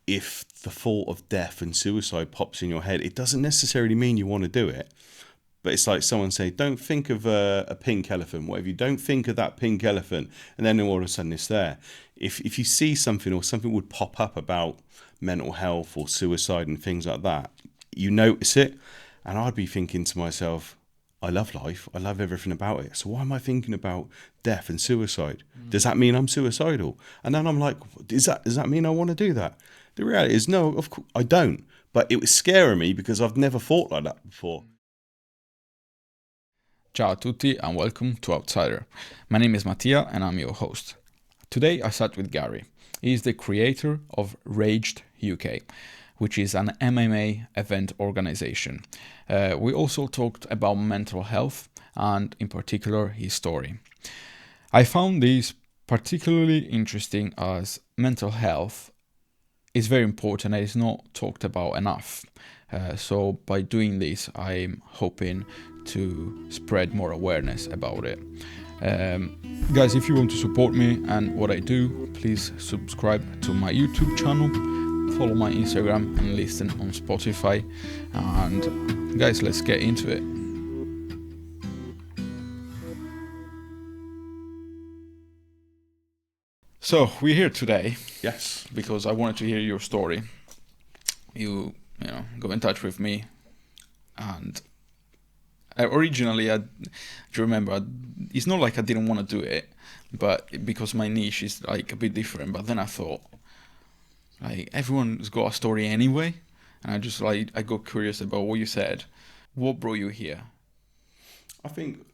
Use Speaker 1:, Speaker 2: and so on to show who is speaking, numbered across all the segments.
Speaker 1: if the thought of death and suicide pops in your head, it doesn't necessarily mean you want to do it. But it's like someone say, don't think of a pink elephant, whatever. You don't think of that pink elephant, and then all of a sudden it's there. If you see something or something would pop up about mental health or suicide and things like that, you notice it. And I'd be thinking to myself, I love life. I love everything about it. So why am I thinking about death and suicide? Does that mean I'm suicidal? And then I'm like, does that mean I want to do that? The reality is, no, of course I don't. But it was scaring me because I've never thought like that before.
Speaker 2: Ciao a tutti and welcome to Outsider. My name is Mattia and I'm your host. Today I sat with Gary. He is the creator of RAGED UK, which is an MMA event organization. We also talked about mental health and in particular his story. I found this particularly interesting as mental health is very important and it's not talked about enough. So by doing this, I'm hoping to spread more awareness about it. Guys, if you want to support me and what I do, please subscribe to my YouTube channel, follow my Instagram and listen on Spotify. And guys, let's get into it. So we're here today.
Speaker 1: Yes.
Speaker 2: Because I wanted to hear your story. You go in touch with me, and originally, do you remember? It's not like I didn't want to do it, but because my niche is like a bit different. But then I thought, like everyone's got a story anyway, and I got curious about what you said. What brought you here?
Speaker 1: I think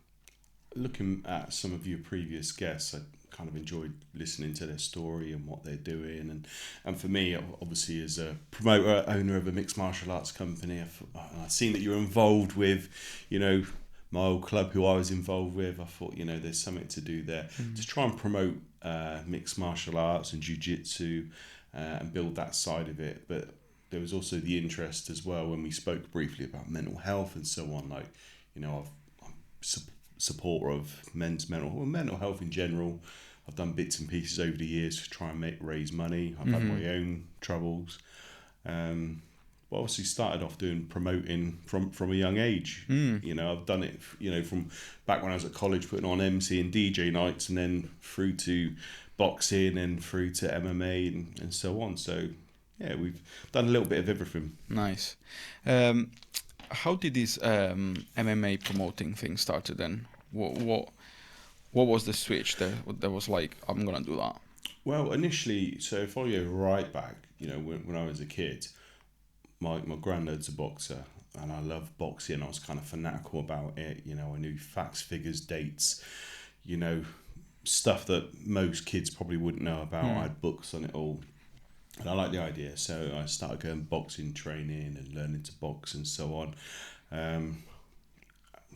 Speaker 1: looking at some of your previous guests, I kind of enjoyed listening to their story and what they're doing, and for me, obviously as a promoter, owner of a mixed martial arts company, I've seen that you're involved with, my old club who I was involved with. I thought, there's something to do there to try and promote mixed martial arts and jiu-jitsu and build that side of it. But there was also the interest as well when we spoke briefly about mental health and so on. Like, I'm supporter of mental health in general. I've done bits and pieces over the years to try and raise money. I've had my own troubles. But obviously started off doing promoting from a young age. I've done it, from back when I was at college, putting on MC and DJ nights, and then through to boxing and through to MMA and so on. So yeah, we've done a little bit of everything.
Speaker 2: Nice. How did this MMA promoting thing started then? What was the switch that was like, I'm gonna do that?
Speaker 1: Well, initially, so if I go right back, when I was a kid, my granddad's a boxer and I loved boxing. I was kind of fanatical about it. I knew facts, figures, dates, stuff that most kids probably wouldn't know about. I had books on it all. And I liked the idea, so I started going boxing training and learning to box and so on.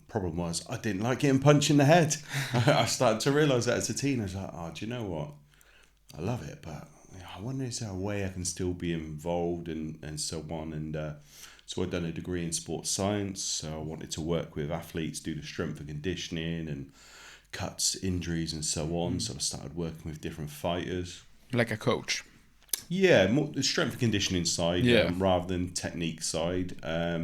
Speaker 1: Problem was, I didn't like getting punched in the head. I started to realise that as a teen. I was like, do you know what? I love it, but I wonder is there a way I can still be involved and so on. And so I'd done a degree in sports science, so I wanted to work with athletes, do the strength and conditioning and cuts, injuries and so on. So I started working with different fighters.
Speaker 2: Like a coach?
Speaker 1: Yeah, more the strength and conditioning side rather than technique side. I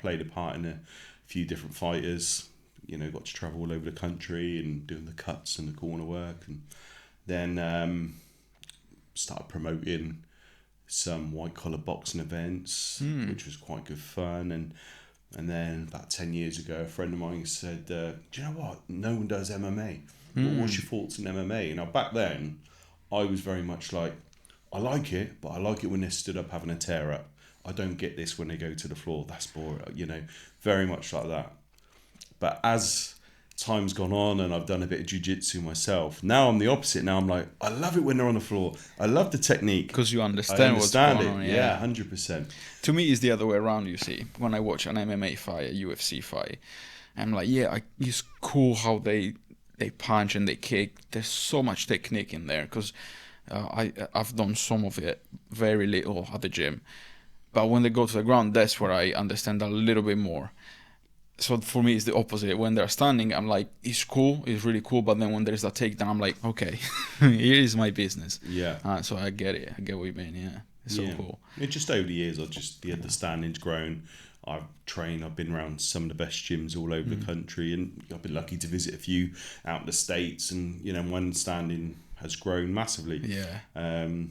Speaker 1: played a part in a few different fighters, got to travel all over the country and doing the cuts and the corner work, and then started promoting some white collar boxing events, which was quite good fun. And then about 10 years ago, a friend of mine said, do you know what? No one does MMA. What's your thoughts on MMA? Now back then, I was very much like, I like it, but I like it when they're stood up having a tear up. I don't get this when they go to the floor. That's boring, very much like that. But as time's gone on and I've done a bit of jiu-jitsu myself, now I'm the opposite. Now I'm like, I love it when they're on the floor. I love the technique.
Speaker 2: Because you understand what's going on.
Speaker 1: Yeah, 100%.
Speaker 2: To me, it's the other way around, you see. When I watch an MMA fight, a UFC fight, I'm like, it's cool how they punch and they kick. There's so much technique in there because I've done some of it, very little at the gym. But when they go to the ground, that's where I understand a little bit more. So for me, it's the opposite. When they're standing, I'm like, it's cool, it's really cool. But then when there's a takedown, I'm like, okay, here is my business.
Speaker 1: Yeah.
Speaker 2: So I get it. I get what you mean. Yeah, it's so cool.
Speaker 1: It just over the years, the understanding's grown. I've trained. I've been around some of the best gyms all over the country, and I've been lucky to visit a few out in the States. And my understanding has grown massively.
Speaker 2: Yeah.
Speaker 1: No,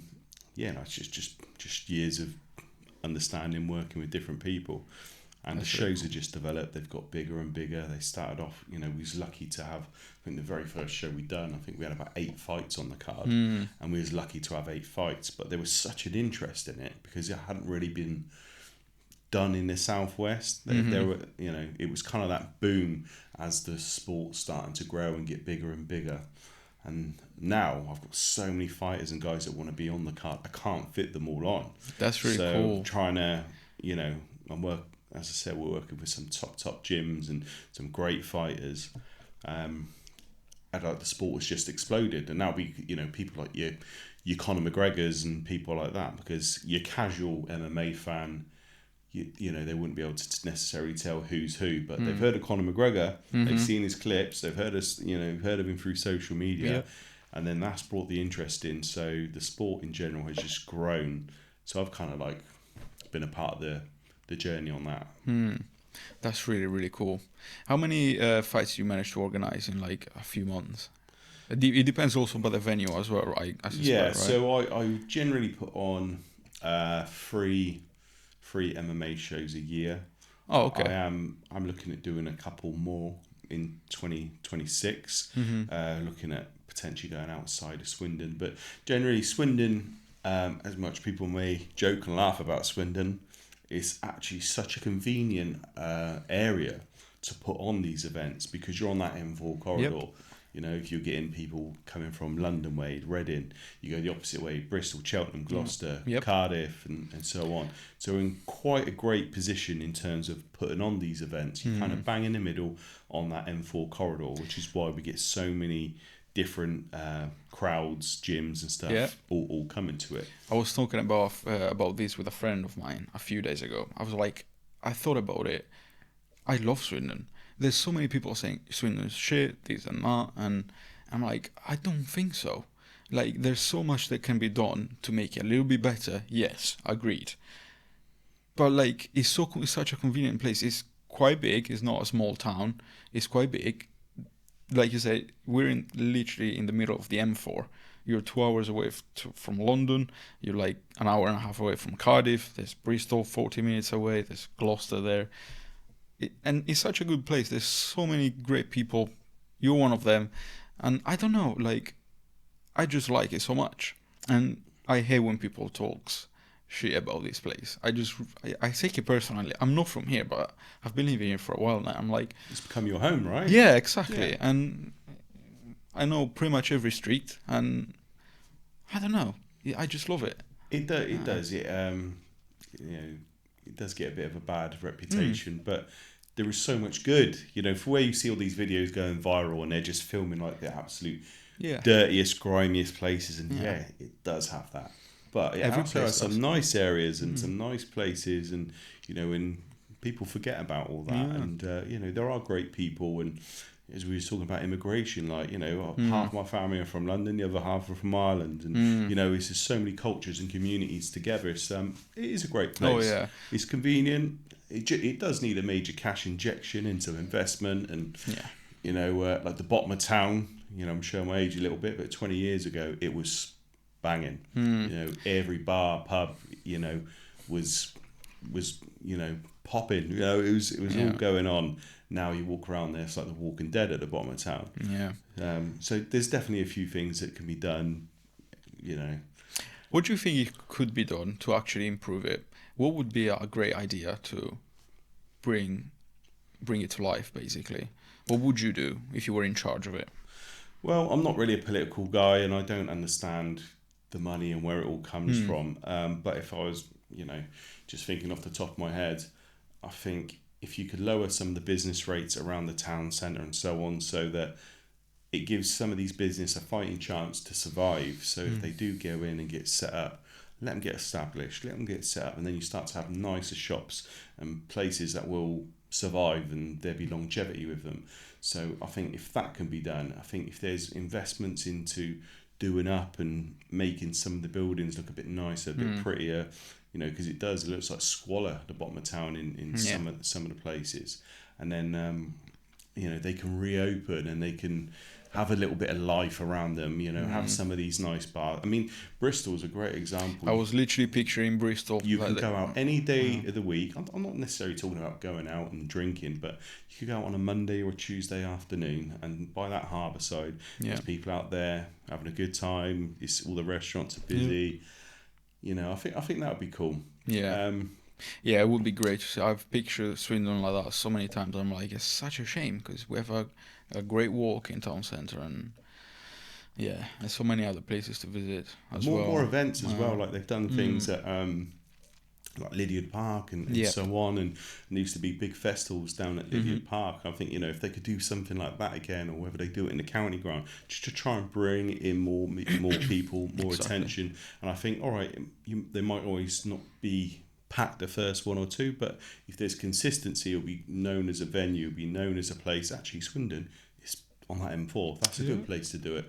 Speaker 1: it's just years of understanding, working with different people. And the shows have just developed. They've got bigger and bigger. They started off, we was lucky to have, I think the very first show we done, I think we had about 8 fights on the card. And we was lucky to have 8 fights. But there was such an interest in it because it hadn't really been done in the Southwest. There were, it was kind of that boom as the sport's starting to grow and get bigger and bigger. And now I've got so many fighters and guys that want to be on the card. I can't fit them all on.
Speaker 2: That's really cool.
Speaker 1: So trying to, as I said, we're working with some top gyms and some great fighters. And like the sport has just exploded, and now people like your Conor McGregors and people like that, because your casual MMA fan, they wouldn't be able to necessarily tell who's who, but they've heard of Conor McGregor, they've seen his clips, they've heard of him through social media, and then that's brought the interest in. So the sport in general has just grown. So I've kind of like been a part of the journey on that.
Speaker 2: That's really, really cool. How many fights you managed to organize in like a few months? It depends also by the venue as well, right? I suspect, right?
Speaker 1: So I generally put on 3 MMA shows a year.
Speaker 2: Oh, okay.
Speaker 1: I'm looking at doing a couple more in 2026. Looking at potentially going outside of Swindon, but generally Swindon, as much people may joke and laugh about Swindon, it's actually such a convenient area to put on these events because you're on that M4 corridor. If you're getting people coming from London way, Reading, you go the opposite way, Bristol, Cheltenham, Gloucester, Cardiff, and so on. So we're in quite a great position in terms of putting on these events. You kind of bang in the middle on that M4 corridor, which is why we get so many different crowds, gyms and stuff all coming to it.
Speaker 2: I was talking about this with a friend of mine a few days ago. I was like, I thought about it. I love Swindon. There's so many people saying Swindon's shit, this and that, and I'm like, I don't think so. Like, there's so much that can be done to make it a little bit better. Yes, agreed. But like, it's such a convenient place. It's quite big. It's not a small town. It's quite big. Like you said, we're literally in the middle of the M4. You're 2 hours away from London. You're like an hour and a half away from Cardiff. There's Bristol, 40 minutes away. There's Gloucester there. And it's such a good place. There's so many great people. You're one of them. And I don't know, like, I just like it so much. And I hate when people talks shit about this place. I take it personally. I'm not from here, but I've been living here for a while now. I'm like,
Speaker 1: it's become your home, right?
Speaker 2: Yeah, exactly. And I know pretty much every street, and I don't know. I just love it.
Speaker 1: It does. It does get a bit of a bad reputation, but there is so much good. For where you see all these videos going viral and they're just filming like the absolute dirtiest, grimiest places, and it does have that. But there are some nice areas and some nice places, and and people forget about all that. And there are great people, and as we were talking about immigration, like half my family are from London, the other half are from Ireland, and it's just so many cultures and communities together. It is a great place.
Speaker 2: Oh yeah,
Speaker 1: it's convenient. It does need a major cash injection into investment, and like the bottom of town. I'm showing my age a little bit, but 20 years ago it was banging. Every bar, pub, was popping. It was all going on. Now you walk around there, it's like the Walking Dead at the bottom of town. So there's definitely a few things that can be done.
Speaker 2: What do you think it could be done to actually improve it? What would be a great idea to bring it to life, basically? What would you do if you were in charge of it?
Speaker 1: Well, I'm not really a political guy, and I don't understand the money and where it all comes from. But if I was, just thinking off the top of my head, I think if you could lower some of the business rates around the town centre and so on, so that it gives some of these business a fighting chance to survive. So if they do go in and get set up, let them get established, let them get set up, and then you start to have nicer shops and places that will survive and there be longevity with them. So I think if that can be done, I think if there's investments into doing up and making some of the buildings look a bit nicer, a bit prettier, because it looks like squalor at the bottom of town in some of the places, and then they can reopen and they can have a little bit of life around them, have some of these nice bars. I mean, Bristol's a great example.
Speaker 2: I was literally picturing Bristol.
Speaker 1: You can go out any day of the week. I'm not necessarily talking about going out and drinking, but you could go out on a Monday or a Tuesday afternoon, and by that harbour side, there's people out there having a good time. All the restaurants are busy. I think that would be cool.
Speaker 2: Yeah. Yeah, it would be great to see. I've pictured Swindon like that so many times. I'm like, it's such a shame because we have a great walk in town centre, and there's so many other places to visit as well.
Speaker 1: More events as well. Like they've done things at like Lydiard Park and so on, and there used to be big festivals down at Lydiard Park. I think if they could do something like that again, or whether they do it in the county ground, just to try and bring in more people, more attention. And I think, all right, they might always not be packed the first one or two, but if there's consistency, it'll be known as a venue, it'll be known as a place. Actually, Swindon is on that M4. That's a good place to do it.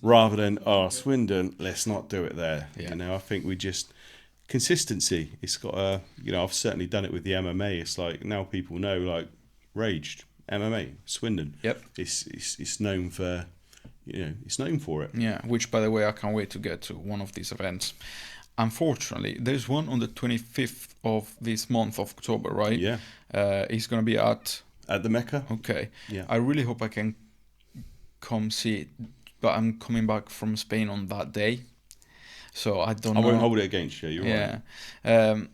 Speaker 1: Rather than Swindon, let's not do it there. I think we just consistency. It's got I've certainly done it with the MMA. It's like now people know, like RAGED MMA Swindon.
Speaker 2: Yep.
Speaker 1: It's known for it's known for it.
Speaker 2: Yeah. Which, by the way, I can't wait to get to one of these events. Unfortunately, there's one on the 25th of this month of October, right?
Speaker 1: Yeah.
Speaker 2: It's going to be at
Speaker 1: the Mecca.
Speaker 2: Okay.
Speaker 1: Yeah.
Speaker 2: I really hope I can come see it, but I'm coming back from Spain on that day, so I don't know.
Speaker 1: I won't hold it against you. You're right.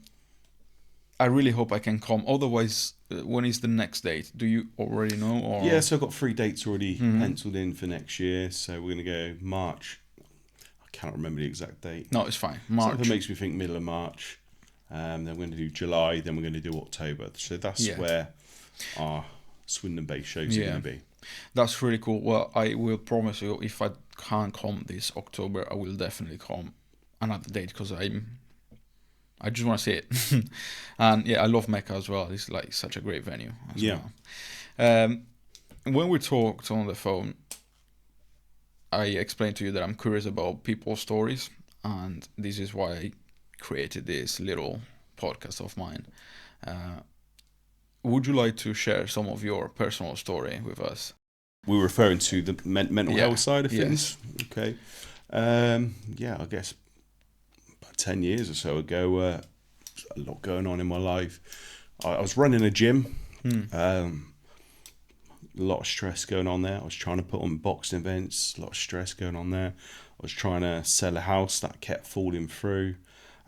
Speaker 2: I really hope I can come. Otherwise, when is the next date? Do you already know? Or?
Speaker 1: Yeah, so I've got 3 dates already penciled in for next year. So we're going to go March. I cannot remember the exact date.
Speaker 2: No, it's fine. March.
Speaker 1: Something makes me think middle of March. Then we're going to do July. Then we're going to do October. So that's where our Swindon-based shows are going to be.
Speaker 2: That's really cool. Well, I will promise you, if I can't come this October, I will definitely come another date because I just want to see it. And I love Mecca as well. It's like such a great venue as well. When we talked on the phone, I explained to you that I'm curious about people's stories, and this is why I created this little podcast of mine. Would you like to share some of your personal story with us?
Speaker 1: We're referring to the mental health side of things.
Speaker 2: Yes.
Speaker 1: Okay. I guess about 10 years or so ago, a lot going on in my life. I was running a gym. A lot of stress going on there. I was trying to put on boxing events. A lot of stress going on there. I was trying to sell a house that kept falling through.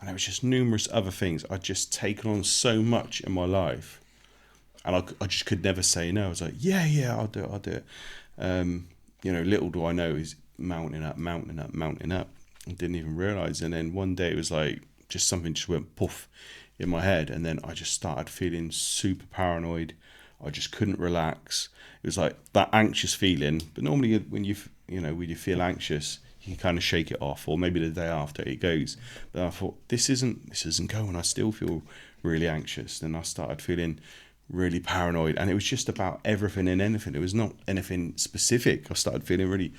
Speaker 1: And there was just numerous other things. I'd just taken on so much in my life. And I just could never say no. I was like, I'll do it. Little do I know is mounting up. I didn't even realise. And then one day it was like, just something just went poof in my head. And then I just started feeling super paranoid. I just couldn't relax. It was like that anxious feeling. But normally when you feel anxious, you can kind of shake it off, or maybe the day after it goes. But I thought, this isn't going. I still feel really anxious. Then I started feeling really paranoid, and it was just about everything and anything. It was not anything specific. I started feeling really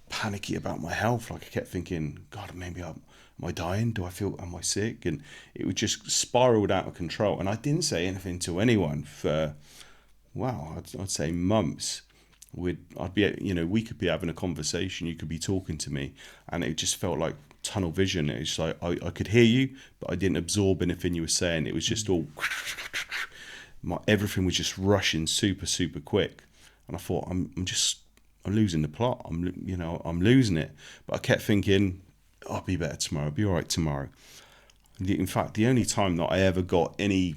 Speaker 1: panicky about my health. Like I kept thinking, God, maybe am I dying? Am I sick? And it would just spiraled out of control. And I didn't say anything to anyone for, I'd say months. We could be having a conversation. You could be talking to me, and it just felt like tunnel vision. It was just like I could hear you, but I didn't absorb anything you were saying. It was just all. Everything was just rushing super, super quick, and I thought I'm losing the plot. I'm losing it. But I kept thinking, I'll be better tomorrow. I'll be all right tomorrow. In fact, the only time that I ever got any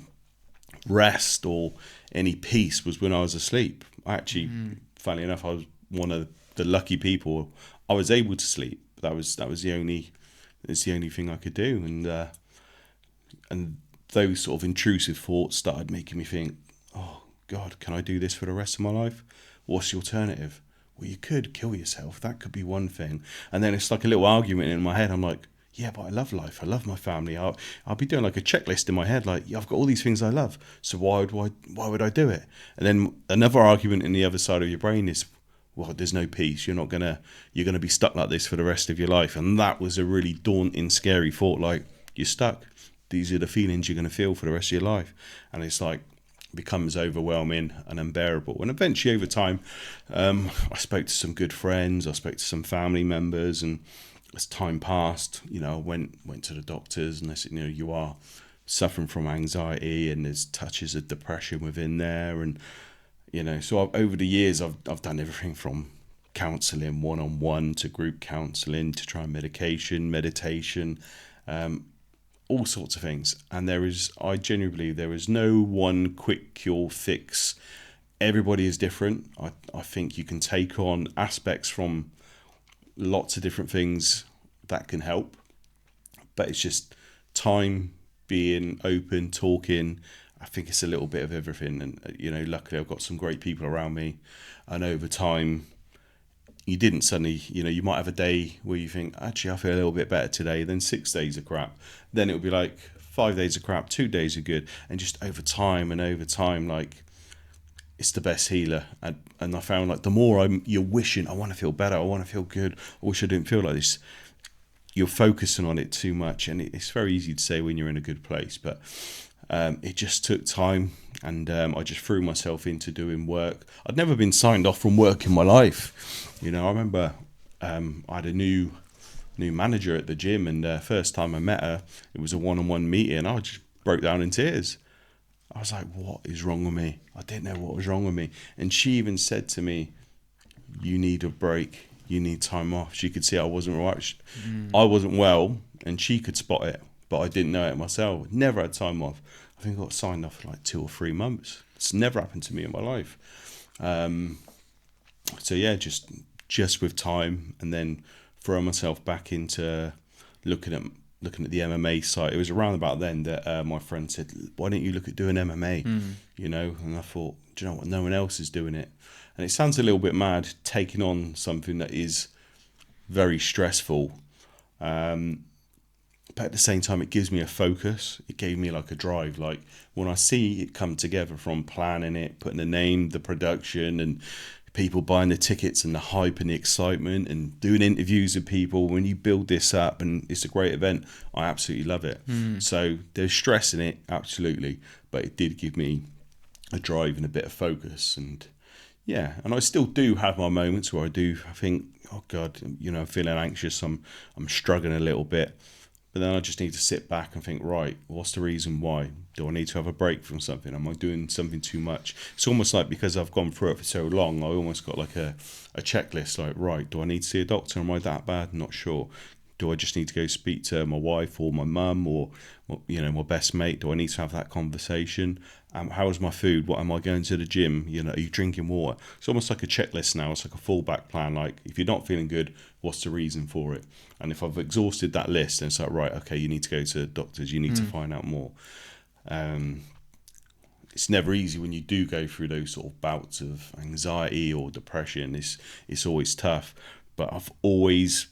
Speaker 1: rest or any peace was when I was asleep. I actually, funnily enough, I was one of the lucky people. I was able to sleep. That was the only thing I could do, and those sort of intrusive thoughts started making me think, oh God, can I do this for the rest of my life? What's the alternative? Well, you could kill yourself. That could be one thing. And then it's like a little argument in my head. I'm like, yeah, but I love life. I love my family. I'll be doing like a checklist in my head, like, yeah, I've got all these things I love. So why would I do it? And then another argument in the other side of your brain is, well, there's no peace. You're gonna be stuck like this for the rest of your life. And that was a really daunting, scary thought. Like, you're stuck. These are the feelings you're gonna feel for the rest of your life. And it's like, becomes overwhelming and unbearable. And eventually, over time, I spoke to some good friends. I spoke to some family members, and as time passed, I went to the doctors, and they said, you are suffering from anxiety, and there's touches of depression within there, and so over the years, I've done everything from counselling one-on-one to group counselling to try medication, meditation, all sorts of things. And I genuinely believe there is no one quick cure fix. Everybody is different. I think you can take on aspects from lots of different things that can help, but it's just time, being open, talking. I think it's a little bit of everything. And luckily I've got some great people around me, and over time you didn't suddenly, you might have a day where you think, actually I feel a little bit better today, then 6 days are crap, then it'll be like 5 days are crap, 2 days are good, and just over time, like, it's the best healer. And I found, like, the more you're wishing, I want to feel better, I want to feel good, I wish I didn't feel like this, you're focusing on it too much. And it's very easy to say when you're in a good place, but it just took time. And I just threw myself into doing work. I'd never been signed off from work in my life. I remember I had a new manager at the gym, and first time I met her, it was a one-on-one meeting, and I just broke down in tears. I was like, what is wrong with me? I didn't know what was wrong with me. And she even said to me, you need a break. You need time off. She could see I wasn't right. I wasn't well, and she could spot it, but I didn't know it myself. Never had time off. I think I got signed off for like 2 or 3 months. It's never happened to me in my life. So yeah, just with time, and then throw myself back into looking at the MMA site. It was around about then that my friend said, why don't you look at doing MMA? And I thought, do you know what? No one else is doing it. And it sounds a little bit mad, taking on something that is very stressful. But at the same time, it gives me a focus. It gave me like a drive. Like, when I see it come together, from planning it, putting the name, the production, and people buying the tickets, and the hype and the excitement, and doing interviews with people, when you build this up and it's a great event, I absolutely love it. So there's stress in it, absolutely, but it did give me a drive and a bit of focus. And yeah, and I still do have my moments where I think, oh God, I'm feeling anxious, I'm struggling a little bit. But then I just need to sit back and think, right, what's the reason why? Do I need to have a break from something? Am I doing something too much? It's almost like, because I've gone through it for so long, I almost got like a checklist, like, right, do I need to see a doctor? Am I that bad? Not sure. Do I just need to go speak to my wife or my mum or, my best mate? Do I need to have that conversation? How is my food? What am I going to the gym? Are you drinking water? It's almost like a checklist now. It's like a fallback plan. Like, if you're not feeling good, what's the reason for it? And if I've exhausted that list, then it's like, right, okay, you need to go to doctors. You need to find out more. It's never easy when you do go through those sort of bouts of anxiety or depression. It's always tough. But I've always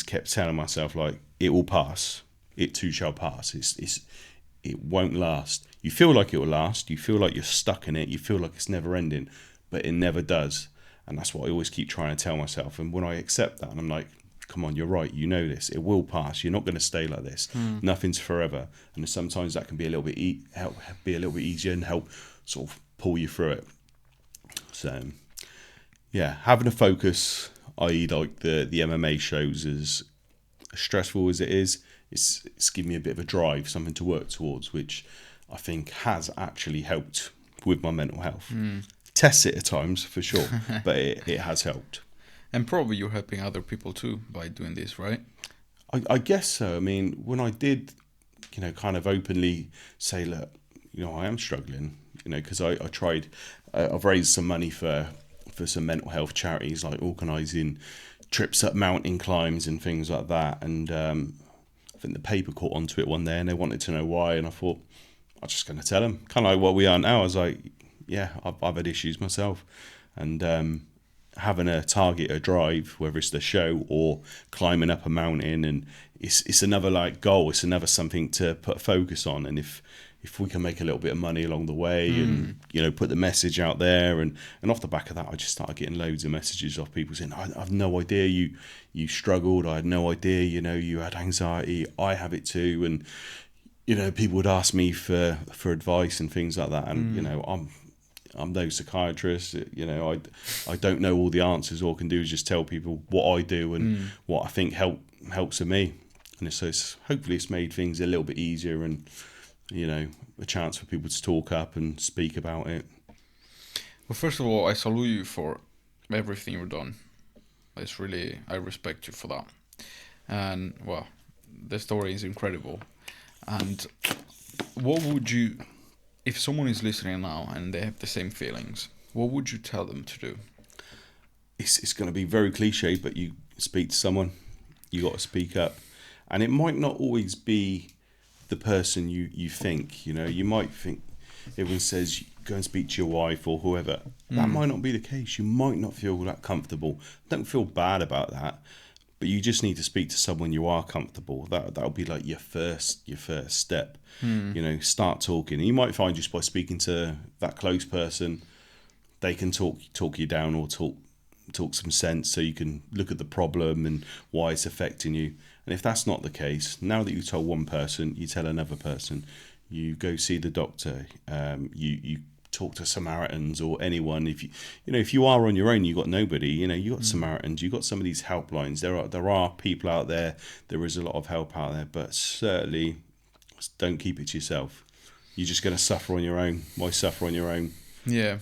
Speaker 1: kept telling myself, like, it will pass. It too shall pass. It won't last. You feel like it will last. You feel like you're stuck in it. You feel like it's never ending, but it never does. And that's what I always keep trying to tell myself. And when I accept that, and I'm like, come on, you're right. You know this. It will pass. You're not going to stay like this. Nothing's forever. And sometimes that can be a little bit easier and help sort of pull you through it. So yeah, having a focus, i.e. like the MMA shows, as stressful as it is, it's given me a bit of a drive, something to work towards, which I think has actually helped with my mental health. Tests it at times, for sure, but it has helped.
Speaker 2: And probably you're helping other people too by doing this, right?
Speaker 1: I guess so. I mean, when I did, kind of openly say, look, I am struggling, because I tried, I've raised some money for some mental health charities, like organising trips up mountain climbs and things like that. And I think the paper caught onto it one day, and they wanted to know why. And I thought, I'm just going to tell them, kind of like what we are now. I was like, yeah, I've had issues myself, and having a target, a drive, whether it's the show or climbing up a mountain, and it's another like goal. It's another something to put a focus on. And if we can make a little bit of money along the way, and put the message out there, and off the back of that, I just started getting loads of messages off people saying, I've no idea you struggled. I had no idea, you had anxiety. I have it too. And people would ask me for advice and things like that, and I'm no psychiatrist. I don't know all the answers. All I can do is just tell people what I do and what I think helps with me. And so hopefully it's made things a little bit easier, and a chance for people to talk up and speak about it.
Speaker 2: Well, first of all, I salute you for everything you've done. I respect you for that. And well, the story is incredible. And what would you, if someone is listening now and they have the same feelings, what would you tell them to do?
Speaker 1: It's going to be very cliche, but you speak to someone, you got to speak up. And it might not always be the person you think. You might think, everyone says go and speak to your wife or whoever. That might not be the case. You might not feel that comfortable. Don't feel bad about that, but you just need to speak to someone you are comfortable. That'll be like your first step. Start talking. And you might find just by speaking to that close person, they can talk you down, or talk some sense, so you can look at the problem and why it's affecting you. And if that's not the case, now that you've told one person, you tell another person. You go see the doctor. You talk to Samaritans or anyone. If you are on your own, you got nobody. You got Samaritans. You got some of these helplines. There are people out there. There is a lot of help out there, but certainly don't keep it to yourself. You're just going to suffer on your own. Why suffer on your own?
Speaker 2: Yeah,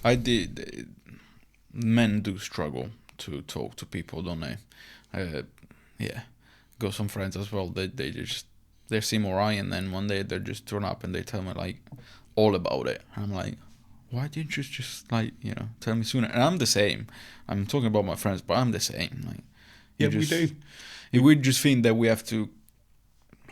Speaker 2: I did. Men do struggle to talk to people, don't they? Got some friends as well. They seem alright, and then one day they just turn up and they tell me like all about it. And I'm like, why didn't you just tell me sooner? And I'm the same. I'm talking about my friends, but I'm the same. Like,
Speaker 1: we do.
Speaker 2: We just think that we have to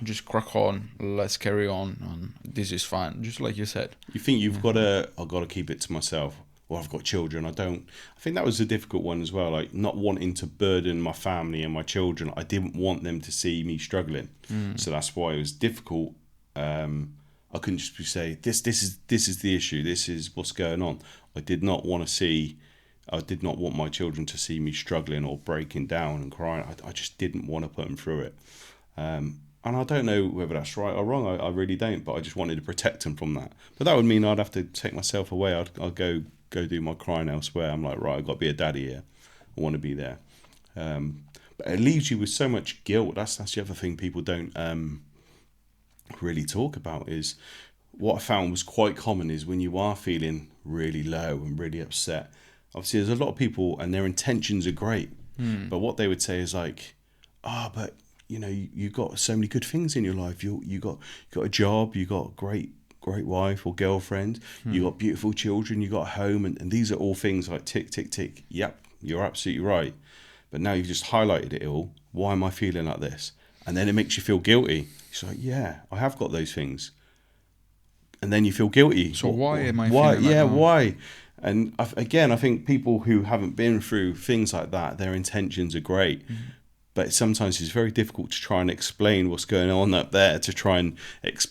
Speaker 2: just crack on. Let's carry on, and this is fine. Just like you said.
Speaker 1: You think I've got to keep it to myself. Or I've got children. I think that was a difficult one as well. Like not wanting to burden my family and my children. I didn't want them to see me struggling. So that's why it was difficult. I couldn't just say this is the issue. This is what's going on. I did not want my children to see me struggling or breaking down and crying. I just didn't want to put them through it. And I don't know whether that's right or wrong. I really don't. But I just wanted to protect them from that. But that would mean I'd have to take myself away. I'd go do my crying elsewhere. I'm like, right, I've got to be a daddy here. I want to be there. But it leaves you with so much guilt. That's the other thing people don't really talk about. Is what I found was quite common is when you are feeling really low and really upset. Obviously, there's a lot of people and their intentions are great. But what they would say is like, but you got so many good things in your life. You got a job. You got great wife or girlfriend, you got beautiful children, you got a home, and these are all things like tick, tick, tick. Yep, you're absolutely right. But now you've just highlighted it all. Why am I feeling like this? And then it makes you feel guilty. It's like, yeah, I have got those things. And then you feel guilty.
Speaker 2: So why am I feeling like that?
Speaker 1: Yeah, why? And I think people who haven't been through things like that, their intentions are great. But sometimes it's very difficult to try and explain what's going on up there, to try and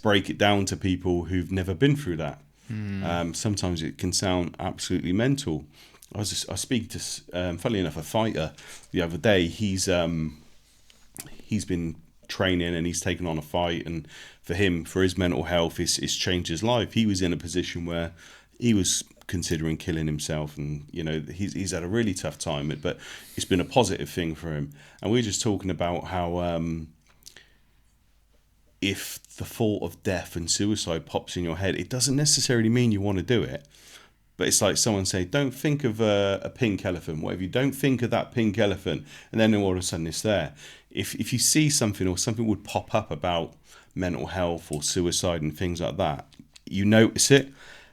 Speaker 1: break it down to people who've never been through that. Sometimes it can sound absolutely mental. I was speaking to, funnily enough, a fighter the other day. He's been training and he's taken on a fight, and for his mental health, it's changed his life. He was in a position where he was considering killing himself, and he's had a really tough time, but it's been a positive thing for him. And we were just talking about how if the thought of death and suicide pops in your head, it doesn't necessarily mean you want to do it, but it's like someone say, don't think of a pink elephant. Whatever, you don't think of that pink elephant, and then all of a sudden it's there. If you see something, or something would pop up about mental health or suicide and things like that, you notice it.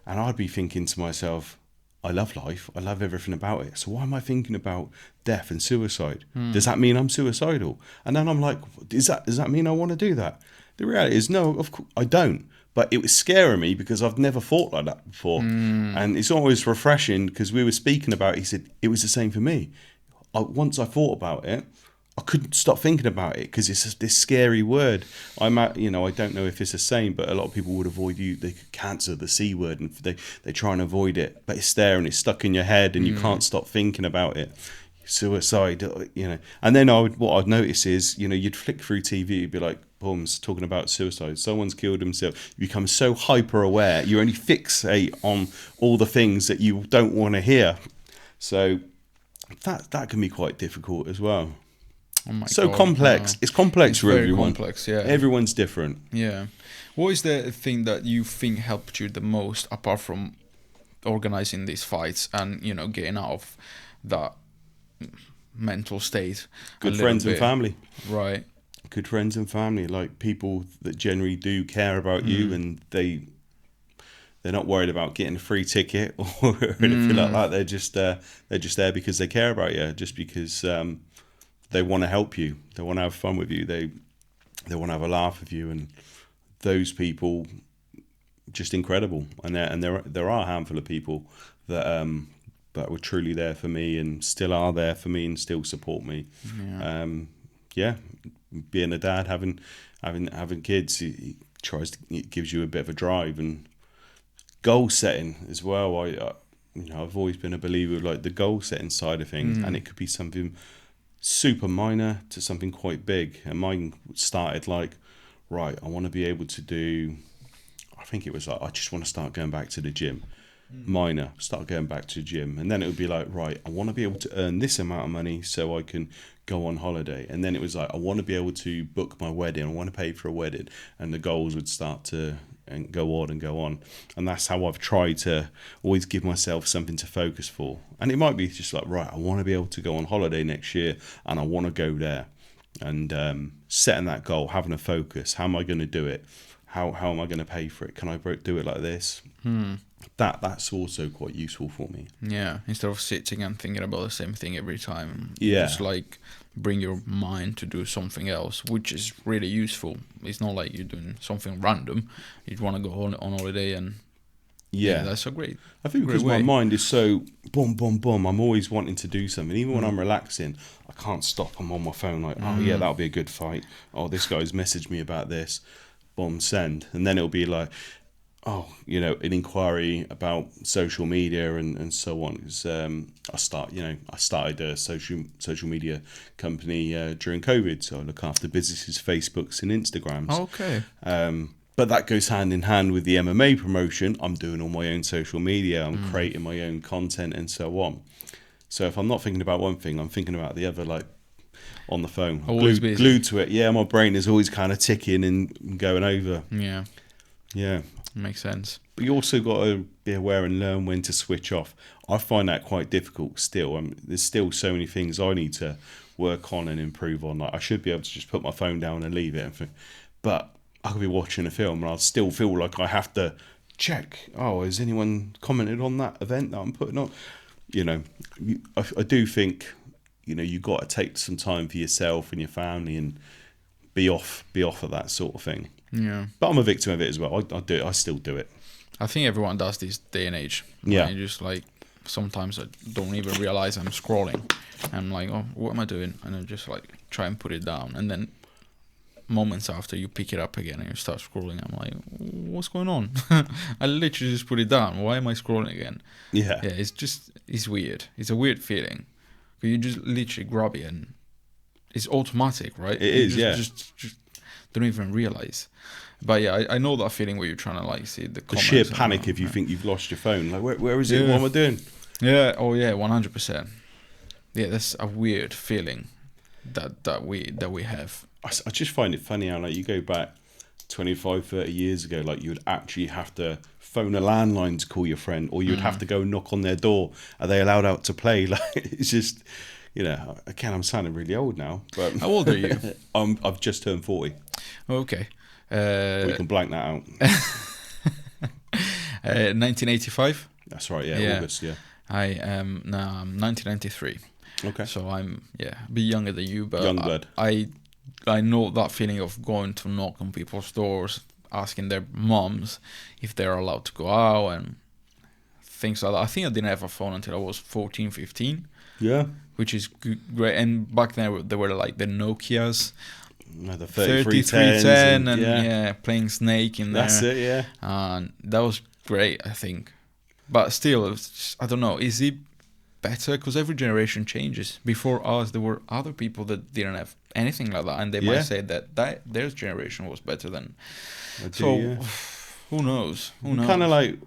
Speaker 1: And I'd be thinking to myself, I love life. I love everything about it. So why am I thinking about death and suicide? Does that mean I'm suicidal? And then I'm like, does that mean I want to do that? The reality is, no, of course I don't. But it was scaring me because I've never thought like that before. And it's always refreshing because we were speaking about it. He said, it was the same for me. Once I thought about it, I couldn't stop thinking about it because it's this scary word. I don't know if it's the same, but a lot of people would avoid they could cancel the C word and they try and avoid it. But it's there and it's stuck in your head and you can't stop thinking about it. Suicide, And then what I'd notice is, you'd flick through TV, you'd be like, boom, it's talking about suicide. Someone's killed himself. You become so hyper aware. You only fixate on all the things that you don't want to hear. So that can be quite difficult as well.
Speaker 2: Oh my
Speaker 1: so
Speaker 2: God,
Speaker 1: complex. It's complex
Speaker 2: it's
Speaker 1: for
Speaker 2: very
Speaker 1: everyone.
Speaker 2: Complex, yeah.
Speaker 1: Everyone's different.
Speaker 2: Yeah. What is the thing that you think helped you the most, apart from organizing these fights and getting out of that mental state?
Speaker 1: Good friends and family.
Speaker 2: Right.
Speaker 1: Good friends and family, like people that generally do care about you, and they're not worried about getting a free ticket or anything like that. They're just there because they care about you, just because they want to help you. They want to have fun with you. They want to have a laugh with you, and those people just incredible. And there are a handful of people that were truly there for me and still are there for me and still support me. Being a dad, having kids, it gives you a bit of a drive, and goal setting as well. I've always been a believer of like the goal setting side of things, and it could be something super minor to something quite big. And mine started like, right, I want to be able to do, I think it was like, I just want to start going back to the gym. Minor, start going back to the gym. And then it would be like, right, I want to be able to earn this amount of money so I can go on holiday. And then it was like, I want to be able to book my wedding. I want to pay for a wedding. And the goals would start to and go on and go on. And that's how I've tried to always give myself something to focus for. And it might be just like, right, I want to be able to go on holiday next year and I want to go there. And setting that goal, having a focus. How am I going to do it? How am I going to pay for it? Can I do it like this? That's also quite useful for me.
Speaker 2: Yeah, instead of sitting and thinking about the same thing every time.
Speaker 1: Yeah.
Speaker 2: Just like bring your mind to do something else, which is really useful. It's not like you're doing something random. You want to go on holiday and that's so great.
Speaker 1: I think because my mind is so boom, boom, boom, I'm always wanting to do something. Even when I'm relaxing, I can't stop. I'm on my phone like, oh yeah, that'll be a good fight. Oh, this guy's messaged me about this. Boom, send. And then it'll be like, an inquiry about social media and so on. Because I started a social media company during COVID, so I look after businesses' Facebooks and Instagrams.
Speaker 2: Okay.
Speaker 1: But that goes hand in hand with the MMA promotion. I'm doing all my own social media. I'm creating my own content and so on. So if I'm not thinking about one thing, I'm thinking about the other, like on the phone.
Speaker 2: Always
Speaker 1: glued to it. Yeah, my brain is always kind of ticking and going over.
Speaker 2: Yeah.
Speaker 1: Yeah.
Speaker 2: Makes sense.
Speaker 1: But you also got to be aware and learn when to switch off. I find that quite difficult still. There's still so many things I need to work on and improve on. Like I should be able to just put my phone down and leave it. But I could be watching a film and I'll still feel like I have to check. Oh, has anyone commented on that event that I'm putting on? I do think, you got to take some time for yourself and your family and be off of that sort of thing.
Speaker 2: Yeah.
Speaker 1: But I'm a victim of it as well. I do it. I still do it.
Speaker 2: I think everyone does this day and age.
Speaker 1: Yeah.
Speaker 2: Right? Just like sometimes I don't even realize I'm scrolling. I'm like, oh, what am I doing? And I just like try and put it down. And then moments after you pick it up again and you start scrolling, I'm like, what's going on? I literally just put it down. Why am I scrolling again?
Speaker 1: Yeah.
Speaker 2: Yeah, it's weird. It's a weird feeling. You just literally grab it and it's automatic, right?
Speaker 1: It is, yeah.
Speaker 2: Just don't even realize. But yeah, I know that feeling where you're trying to like see the comments.
Speaker 1: The sheer panic if you think you've lost your phone. Like, where is it?
Speaker 2: Yeah.
Speaker 1: What am I doing?
Speaker 2: Yeah. Oh yeah, 100%. Yeah, that's a weird feeling that we have.
Speaker 1: I just find it funny how like you go back 25, 30 years ago, like you would actually have to phone a landline to call your friend, or you'd have to go knock on their door. Are they allowed out to play? Like it's just, again, I'm sounding really old now. But
Speaker 2: how old are you?
Speaker 1: I've just turned 40.
Speaker 2: Okay.
Speaker 1: We can blank that out.
Speaker 2: 1985.
Speaker 1: That's right. Yeah, August. Yeah.
Speaker 2: I am now 1993.
Speaker 1: Okay.
Speaker 2: So I'm a bit younger than you, but
Speaker 1: Young blood.
Speaker 2: I know that feeling of going to knock on people's doors asking their moms if they're allowed to go out and things like that. I think I didn't have a phone until I was 14, 15,
Speaker 1: Yeah.
Speaker 2: which is great. And back then there were like the Nokias,
Speaker 1: The
Speaker 2: 3310,
Speaker 1: and
Speaker 2: and
Speaker 1: yeah.
Speaker 2: playing Snake in there.
Speaker 1: That's it, yeah.
Speaker 2: And that was great, I think. But still, I don't know, is it better? Because every generation changes. Before us, there were other people that didn't have anything like that, and they might say that their generation was better than. Who knows? Who knows?
Speaker 1: Kind of like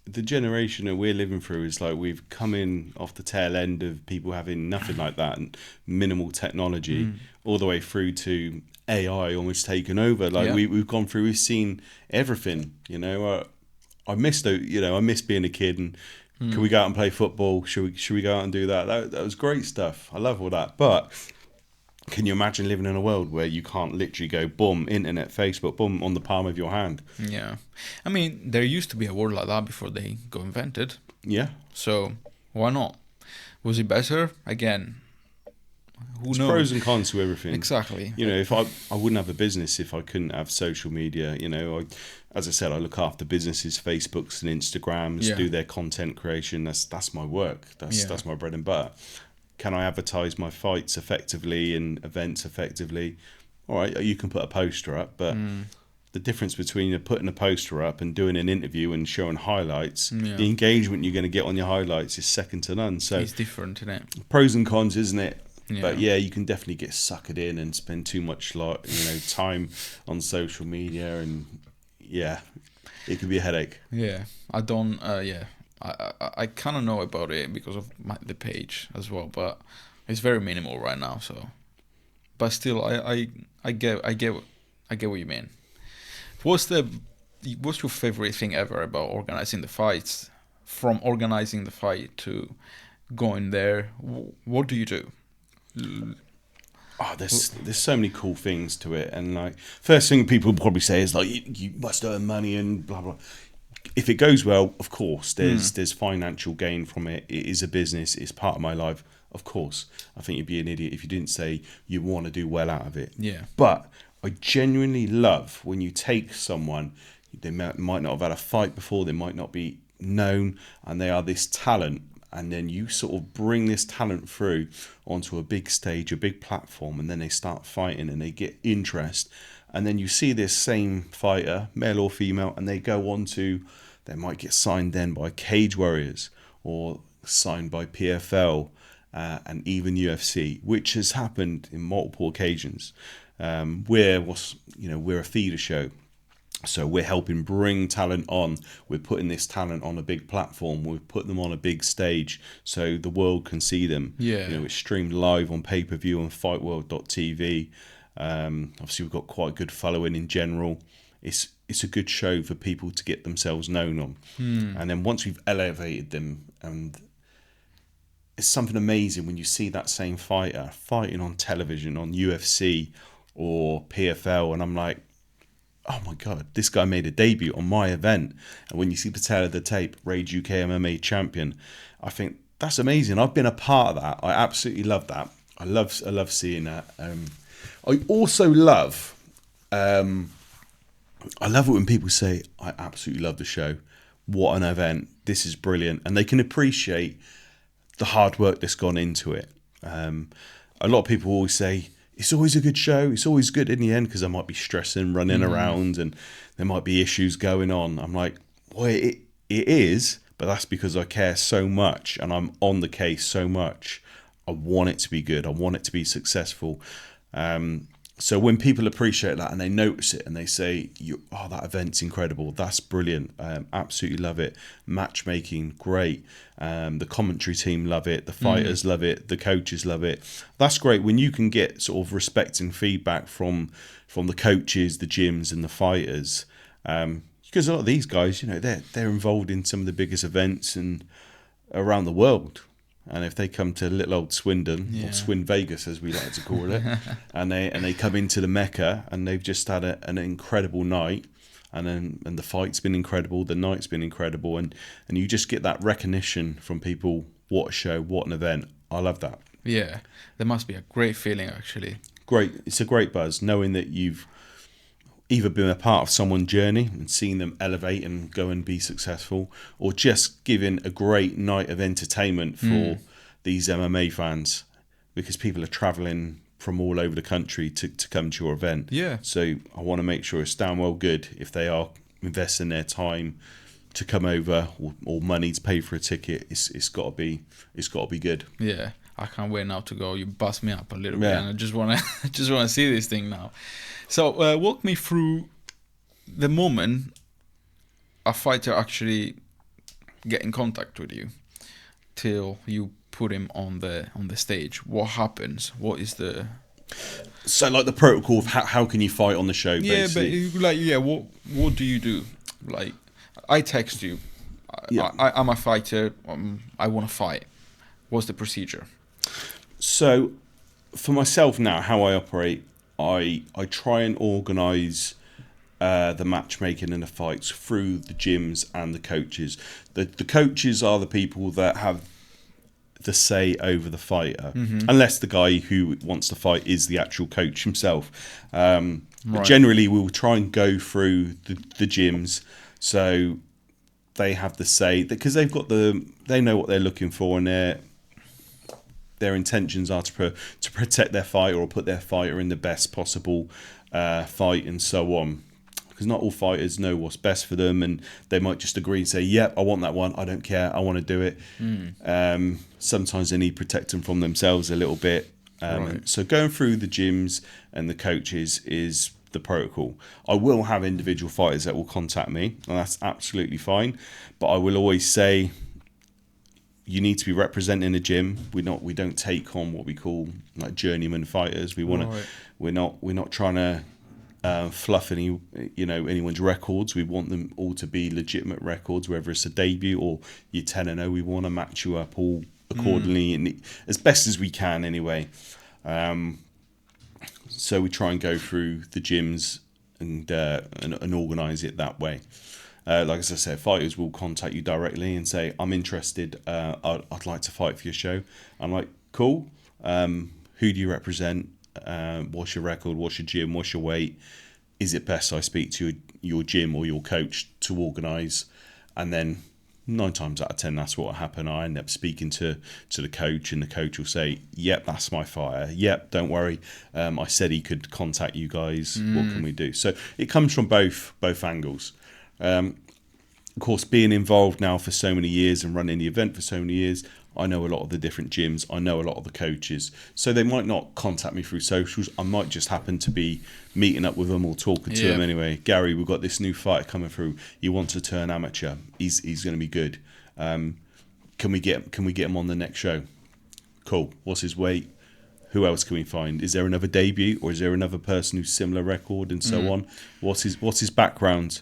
Speaker 1: the generation that we're living through is like we've come in off the tail end of people having nothing like that and minimal technology, all the way through to AI almost taking over. Like we've gone through, we've seen everything. You know, I miss being a kid and. Can we go out and play football? Should we go out and do that? That was great stuff. I love all that. But can you imagine living in a world where you can't literally go, boom, internet, Facebook, boom, on the palm of your hand?
Speaker 2: Yeah. I mean, there used to be a world like that before they got invented.
Speaker 1: Yeah.
Speaker 2: So why not? Was it better? Again, who knows?
Speaker 1: Pros and cons to everything.
Speaker 2: Exactly.
Speaker 1: You know, if I wouldn't have a business if I couldn't have social media. You know, as I said, I look after businesses, Facebooks and Instagrams, do their content creation. That's my work. That's my bread and butter. Can I advertise my fights effectively and events effectively? All right, you can put a poster up, but the difference between putting a poster up and doing an interview and showing highlights, the engagement you're going to get on your highlights is second to none. So
Speaker 2: it's different, isn't it?
Speaker 1: Pros and cons, isn't it?
Speaker 2: Yeah.
Speaker 1: But yeah, you can definitely get suckered in and spend too much time on social media, and yeah, it could be a headache.
Speaker 2: Yeah, I don't. I kind of know about it because of the page as well, but it's very minimal right now. So, but still, I get what you mean. What's your favorite thing ever about organizing the fights? From organizing the fight to going there, what do you do?
Speaker 1: Oh, there's so many cool things to it, and like first thing people probably say is like you must earn money and blah blah. If it goes well, of course, there's financial gain from it. It is a business. It's part of my life. Of course, I think you'd be an idiot if you didn't say you want to do well out of it.
Speaker 2: Yeah.
Speaker 1: But I genuinely love when you take someone, they might not have had a fight before, they might not be known, and they are this talent. And then you sort of bring this talent through onto a big stage, a big platform, and then they start fighting and they get interest. And then you see this same fighter, male or female, and they go on to, they might get signed then by Cage Warriors or signed by PFL and even UFC, which has happened in multiple occasions. We're a feeder show. So we're helping bring talent on. We're putting this talent on a big platform. We've put them on a big stage so the world can see them.
Speaker 2: Yeah.
Speaker 1: You know, it's streamed live on pay-per-view on fightworld.tv. Obviously, we've got quite a good following in general. It's a good show for people to get themselves known on. And then once we've elevated them, and it's something amazing when you see that same fighter fighting on television, on UFC or PFL, and I'm like, oh my God, this guy made a debut on my event. And when you see the tail of the tape, RAGED UK MMA champion, I think that's amazing. I've been a part of that. I absolutely love that. I love seeing that. I also love, I love it when people say, I absolutely love the show. What an event. This is brilliant. And they can appreciate the hard work that's gone into it. A lot of people always say, it's always a good show. It's always good in the end because I might be stressing, running around, and there might be issues going on. I'm like, well, it is, but that's because I care so much and I'm on the case so much. I want it to be good. I want it to be successful. So when people appreciate that and they notice it and they say, that event's incredible, that's brilliant, absolutely love it, matchmaking, great, the commentary team love it, the fighters love it, the coaches love it, that's great when you can get sort of respect and feedback from the coaches, the gyms and the fighters, because a lot of these guys, they're involved in some of the biggest events and around the world. And if they come to little old Swindon, or Swin Vegas as we like to call it, and they come into the Mecca and they've just had an incredible night, and the fight's been incredible, the night's been incredible, and you just get that recognition from people. What a show, what an event! I love that.
Speaker 2: Yeah, there must be a great feeling actually.
Speaker 1: Great, it's a great buzz knowing that either been a part of someone's journey and seen them elevate and go and be successful, or just giving a great night of entertainment for these MMA fans, because people are traveling from all over the country to come to your event.
Speaker 2: Yeah.
Speaker 1: So I want to make sure it's damn well good if they are investing their time to come over, or money to pay for a ticket. It's got to be good.
Speaker 2: Yeah, I can't wait now to go. You bust me up a little bit,
Speaker 1: Yeah.
Speaker 2: and I just wanna see this thing now. So walk me through the moment a fighter actually get in contact with you till you put him on the stage. What happens? What is the
Speaker 1: So like the protocol of how can you fight on the show? Basically.
Speaker 2: what do you do? Like, I text you.
Speaker 1: Yeah.
Speaker 2: I'm a fighter. I want to fight. What's the procedure?
Speaker 1: So for myself now, how I operate, I try and organise the matchmaking and the fights through the gyms and the coaches. The coaches are the people that have the say over the fighter, unless the guy who wants to fight is the actual coach himself. But generally, we'll try and go through the gyms, so they have the say, because they know what they're looking for, and their intentions are to protect their fighter or put their fighter in the best possible fight and so on. Because not all fighters know what's best for them, and they might just agree and say, yep, I want that one, I don't care, I want to do it. Sometimes they need protecting from themselves a little bit. So going through the gyms and the coaches is the protocol. I will have individual fighters that will contact me, and that's absolutely fine. But I will always say, you need to be representing the gym. We don't take on what we call like journeyman fighters. We're not trying to fluff anyone's records. We want them all to be legitimate records, whether it's a debut or you're 10-0. We want to match you up all accordingly, and as best as we can anyway. So we try and go through the gyms and organise it that way. Like as I said, fighters will contact you directly and say, I'm interested, I'd like to fight for your show. I'm like, cool, who do you represent? What's your record? What's your gym? What's your weight? Is it best I speak to your gym or your coach to organise? And then 9 times out of 10, that's what will happen. I end up speaking to the coach, and the coach will say, yep, that's my fighter. Yep, don't worry. I said he could contact you guys. What can we do? So it comes from both angles. Of course, being involved now for so many years and running the event for so many years, I know a lot of the different gyms. I know a lot of the coaches. So they might not contact me through socials. I might just happen to be meeting up with them or talking to them anyway. Gary, we've got this new fighter coming through. He wants to turn amateur. He's going to be good. Can we get him on the next show? Cool. What's his weight? Who else can we find? Is there another debut, or is there another person who's similar record and so on? What's his background?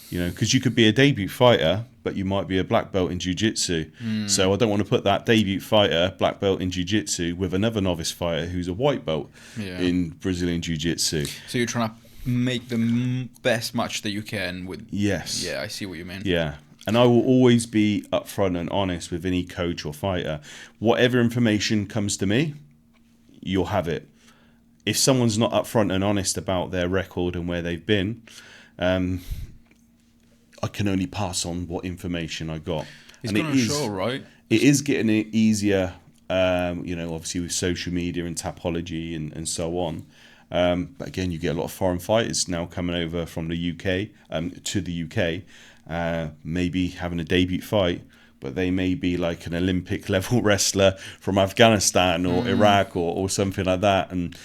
Speaker 1: Because you could be a debut fighter, but you might be a black belt in jiu-jitsu. So I don't want to put that debut fighter, black belt in jiu-jitsu, with another novice fighter who's a white belt in Brazilian jiu-jitsu.
Speaker 2: So you're trying to make the best match that you can with...
Speaker 1: Yes.
Speaker 2: Yeah, I see what you mean.
Speaker 1: Yeah. And I will always be upfront and honest with any coach or fighter. Whatever information comes to me, you'll have it. If someone's not upfront and honest about their record and where they've been... I can only pass on what information I got.
Speaker 2: It's going to show, right?
Speaker 1: It is getting it easier, obviously with social media and Tapology and so on. But again, you get a lot of foreign fighters now coming over from the UK to the UK, maybe having a debut fight, but they may be like an Olympic level wrestler from Afghanistan or Iraq or something like that. And,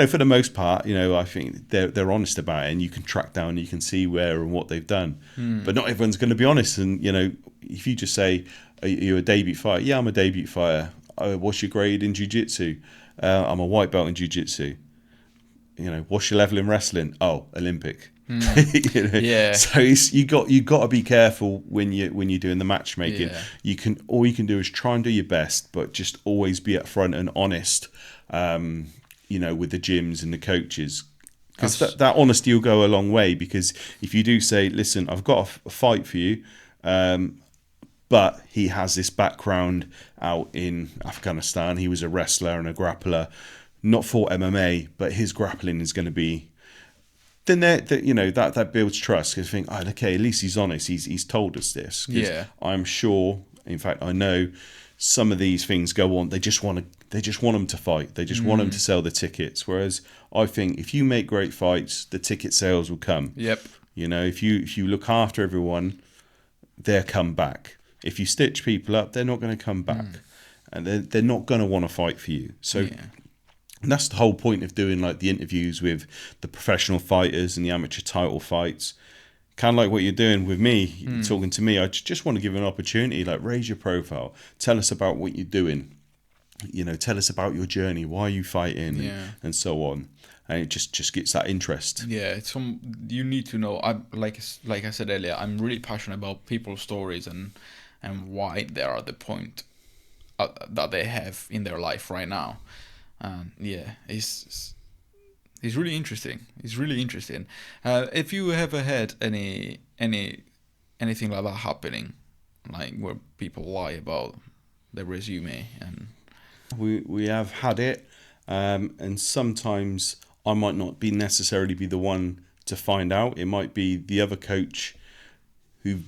Speaker 1: for the most part, I think they're honest about it, and you can track down, you can see where and what they've done. But not everyone's going to be honest. And, if you just say, are you a debut fighter? Yeah, I'm a debut fighter. What's your grade in jiu-jitsu? I'm a white belt in jiu-jitsu. What's your level in wrestling? Oh, Olympic.
Speaker 2: Yeah.
Speaker 1: So you got to be careful when you're doing the matchmaking.
Speaker 2: Yeah.
Speaker 1: All you can do is try and do your best, but just always be upfront and honest. With the gyms and the coaches, because that honesty will go a long way. Because if you do say, listen, I've got a fight for you, but he has this background out in Afghanistan. He was a wrestler and a grappler, not for MMA, but his grappling is going to be then that builds trust, because you think, oh, okay, at least he's honest. He's told us this. 'Cause
Speaker 2: Yeah.
Speaker 1: I'm sure. In fact, I know some of these things go on. They just want them to fight. They just want them to sell the tickets. Whereas I think if you make great fights, the ticket sales will come.
Speaker 2: Yep.
Speaker 1: If you look after everyone, they'll come back. If you stitch people up, they're not going to come back, and they're not going to want to fight for you. So.
Speaker 2: Yeah.
Speaker 1: And that's the whole point of doing like the interviews with the professional fighters and the amateur title fights. Kind of like what you're doing with me, talking to me. I just want to give an opportunity, like raise your profile, tell us about what you're doing. Tell us about your journey, why you fighting, and so on. And it just gets that interest.
Speaker 2: Yeah, you need to know. I like I said earlier, I'm really passionate about people's stories and why they are at the point that they have in their life right now. Yeah, it's really interesting. It's really interesting. If you ever had anything like that happening, like where people lie about their resume, and
Speaker 1: we have had it, and sometimes I might not be necessarily be the one to find out. It might be the other coach who've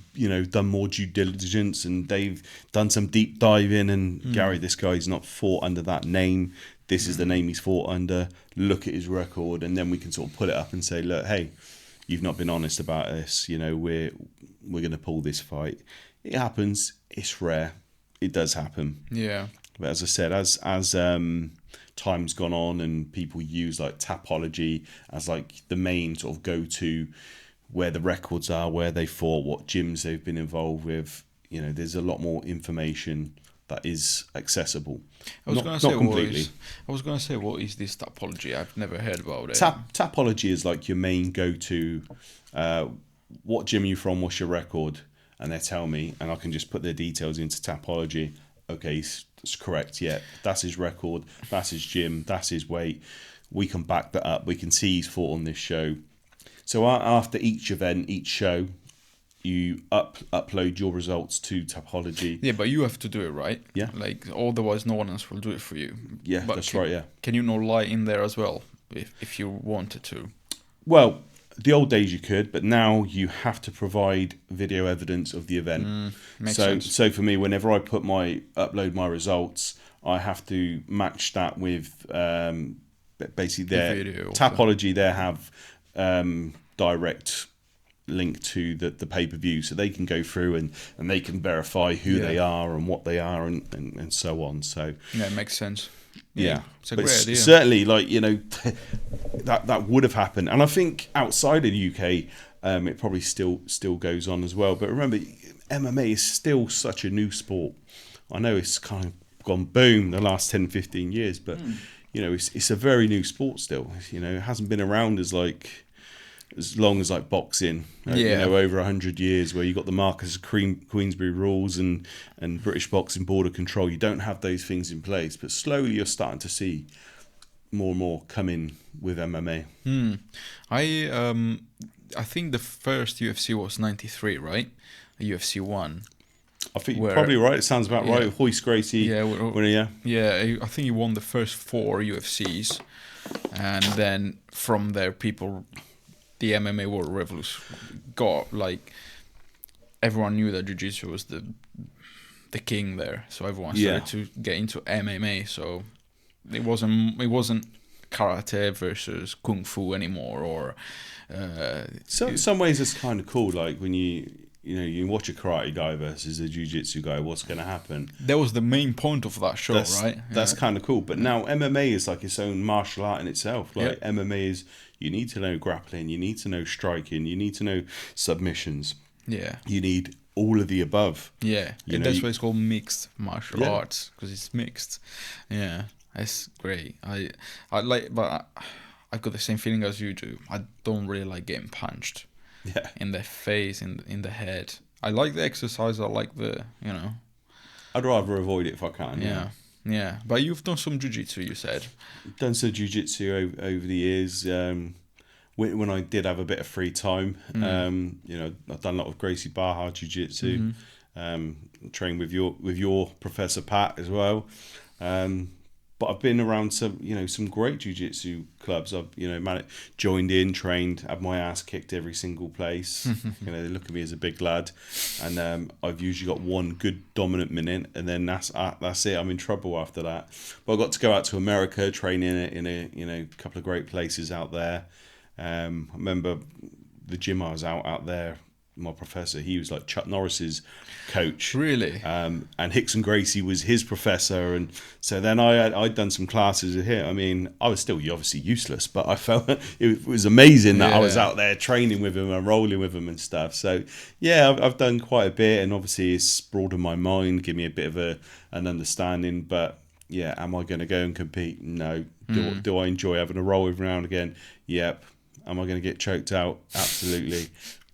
Speaker 1: done more due diligence, and they've done some deep diving, and Gary, this guy's not fought under that name. This is the name he's fought under. Look at his record, and then we can sort of put it up and say, look, hey, you've not been honest about this. We're going to pull this fight. It happens. It's rare. It does happen.
Speaker 2: yeah,
Speaker 1: But as I said, as time's gone on and people use like Tapology as like the main sort of go-to, where the records are, where they fought, what gyms they've been involved with, there's a lot more information that is accessible.
Speaker 2: I was
Speaker 1: Not completely.
Speaker 2: going to say, what is this Tapology? I've never heard about it.
Speaker 1: Tapology is like your main go-to. What gym are you from? What's your record? And they tell me, and I can just put their details into Tapology. Okay, it's correct. Yeah, that's his record. That's his gym. That's his weight. We can back that up. We can see he's fought on this show. So after each event, each show, you upload your results to Tapology.
Speaker 2: Yeah, but you have to do it, right?
Speaker 1: Yeah.
Speaker 2: Like, otherwise no one else will do it for you.
Speaker 1: Yeah,
Speaker 2: but
Speaker 1: that's right, yeah.
Speaker 2: Can you not lie in there as well, if you wanted to?
Speaker 1: Well, the old days you could, but now you have to provide video evidence of the event.
Speaker 2: Makes sense.
Speaker 1: So for me, whenever I upload my results, I have to match that with basically their
Speaker 2: video.
Speaker 1: Tapology. They have direct link to the pay-per-view, so they can go through and they can verify who they are and what they are and so on. So
Speaker 2: yeah, it makes sense.
Speaker 1: Yeah,
Speaker 2: it's a
Speaker 1: but
Speaker 2: great idea.
Speaker 1: Certainly, like that would have happened, and I think outside of the UK, it probably still goes on as well. But remember, MMA is still such a new sport. I know it's kind of gone boom the last 10, 15 years, but it's a very new sport still. It hasn't been around as long as like boxing, over 100 years, where you got the Marcus Queensberry rules and British Boxing Board of Control. You don't have those things in place, but slowly you're starting to see more and more come in with MMA.
Speaker 2: I think the first UFC was 93, right? UFC 1.
Speaker 1: I think you're probably right. It sounds about right. Royce Gracie.
Speaker 2: Yeah,
Speaker 1: yeah.
Speaker 2: I think he won the first 4 UFCs, and then from there, the MMA world revolution got like, everyone knew that jiu-jitsu was the king there, so everyone started to get into MMA. So it wasn't karate versus kung fu anymore, or
Speaker 1: so some ways it's kind of cool. Like when you watch a karate guy versus a jiu-jitsu guy, what's going to happen?
Speaker 2: That was the main point of that show, right?
Speaker 1: That's kind of cool. But now MMA is like its own martial art in itself. Like MMA is, you need to know grappling, you need to know striking, you need to know submissions. Yeah. You need all of the above.
Speaker 2: Yeah. That's why it's called mixed martial arts, because it's mixed. Yeah. That's great. I like, but I got the same feeling as you do. I don't really like getting punched. Yeah. In the face, in the head. I like the exercise. I like
Speaker 1: I'd rather avoid it if I can.
Speaker 2: Yeah. Yeah. But you've done some jiu-jitsu, you said.
Speaker 1: Done some jiu-jitsu over the years. When I did have a bit of free time, I've done a lot of Gracie Barra jiu-jitsu. Trained with your Professor Pat as well. But but I've been around some great jiu-jitsu clubs. I've joined in, trained, had my ass kicked every single place. They look at me as a big lad, and I've usually got one good dominant minute, and then that's it. I'm in trouble after that. But I got to go out to America, train in a couple of great places out there. I remember the gym I was out there. My professor, he was like Chuck Norris's coach.
Speaker 2: Really?
Speaker 1: And Hickson Gracie was his professor. And so then I'd done some classes with him. I mean, I was still obviously useless, but I felt it was amazing that I was out there training with him and rolling with him and stuff. So, yeah, I've done quite a bit. And obviously it's broadened my mind, give me a bit of an understanding. But, yeah, am I going to go and compete? No. Do I enjoy having a roll every now and again? Yep. Am I going to get choked out? Absolutely.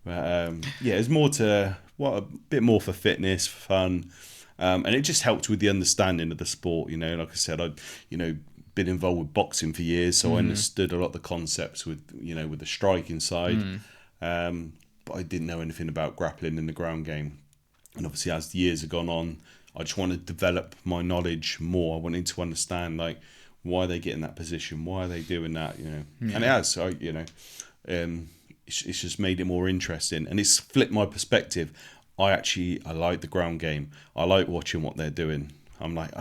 Speaker 1: But it's more a bit more for fitness, for fun, and it just helped with the understanding of the sport. Like I said, I'd been involved with boxing for years, so I understood a lot of the concepts with the striking side, but I didn't know anything about grappling in the ground game. And obviously, as the years have gone on, I just want to develop my knowledge more. I wanted to understand why they get in that position, why are they doing that, and it has. So it's just made it more interesting, and it's flipped my perspective. I like the ground game. I like watching what they're doing. I'm like,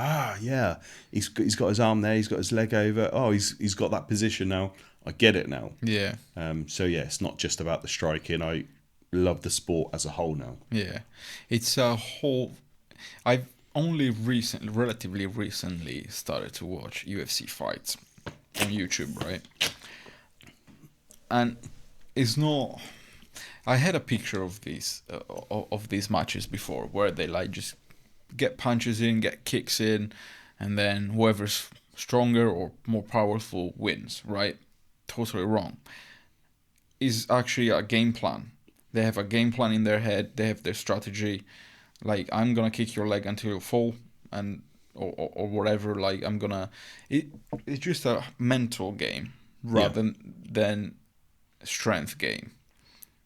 Speaker 1: he's got his arm there, he's got his leg over. Oh, he's got that position now. I get it now.
Speaker 2: Yeah.
Speaker 1: So yeah, it's not just about the striking. I love the sport as a whole now.
Speaker 2: Yeah, it's a whole. I've only relatively recently started to watch UFC fights on YouTube, right? And it's not. I had a picture of these matches before where they just get punches in, get kicks in, and then whoever's stronger or more powerful wins, right? Totally wrong. Is actually a game plan. They have a game plan in their head. They have their strategy. I'm gonna kick your leg until you fall, and or whatever. It's just a mental game rather than strength game.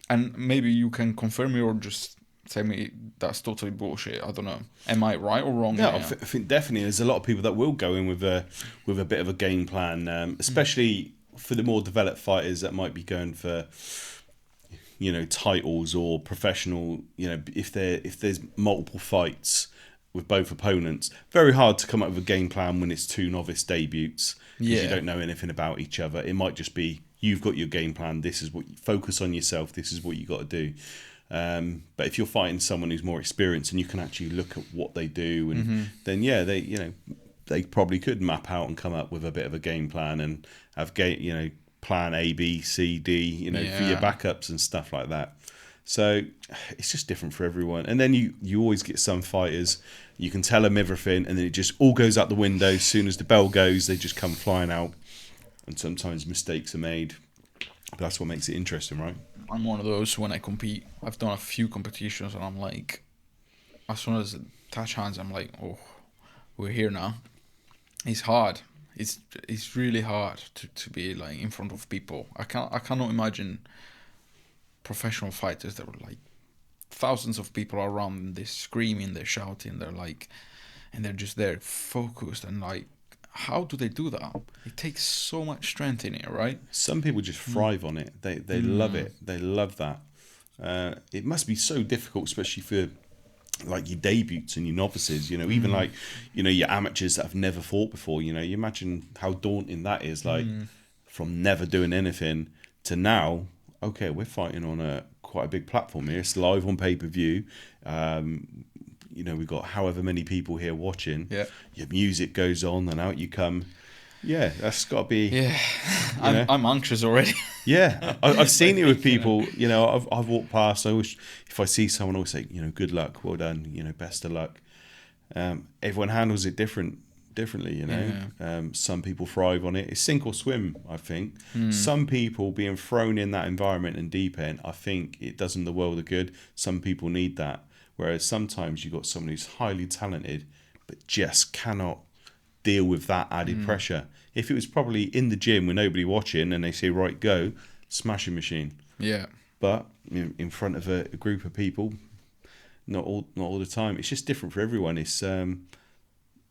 Speaker 2: And maybe you can confirm me or just tell me that's totally bullshit. I don't know. Am I right or wrong?
Speaker 1: No, I think definitely there's a lot of people that will go in with a bit of a game plan, especially for the more developed fighters that might be going for titles or professional. If there's multiple fights with both opponents, very hard to come up with a game plan when it's two novice debuts because you don't know anything about each other. It might just be you've got your game plan. This is what you focus on yourself. This is what you got to do. But if you're fighting someone who's more experienced and you can actually look at what they do, and then they probably could map out and come up with a bit of a game plan and have plan A, B, C, D, for your backups and stuff like that. So it's just different for everyone. And then you always get some fighters, you can tell them everything, and then it just all goes out the window. As soon as the bell goes, they just come flying out. And sometimes mistakes are made. But that's what makes it interesting, right?
Speaker 2: I'm one of those when I compete. I've done a few competitions and I'm like, as soon as I touch hands, I'm like, oh, we're here now. It's hard. It's really hard to be in front of people. I cannot imagine professional fighters that were thousands of people around them. They're screaming, they're shouting, and they're just there focused and how do they do that? It takes so much strength in it, right?
Speaker 1: Some people just thrive on it. They love it. They love that. It must be so difficult, especially for your debuts and your novices. Even your amateurs that have never fought before. You imagine how daunting that is. From never doing anything to now. Okay, we're fighting on quite a big platform here. It's live on pay-per-view. We've got however many people here watching.
Speaker 2: Yeah.
Speaker 1: Your music goes on and out you come. Yeah, that's got to be...
Speaker 2: Yeah, I'm anxious already.
Speaker 1: Yeah, I've seen it with people. I've walked past. If I see someone, I always say, good luck, well done, best of luck. Everyone handles it differently, Some people thrive on it. It's sink or swim, I think. Some people being thrown in that environment and deep end, I think it does them the world of good. Some people need that. Whereas sometimes you've got someone who's highly talented but just cannot deal with that added pressure. If it was probably in the gym with nobody watching and they say, right, go, smashing machine.
Speaker 2: Yeah.
Speaker 1: But in front of a group of people, not all the time. It's just different for everyone. It's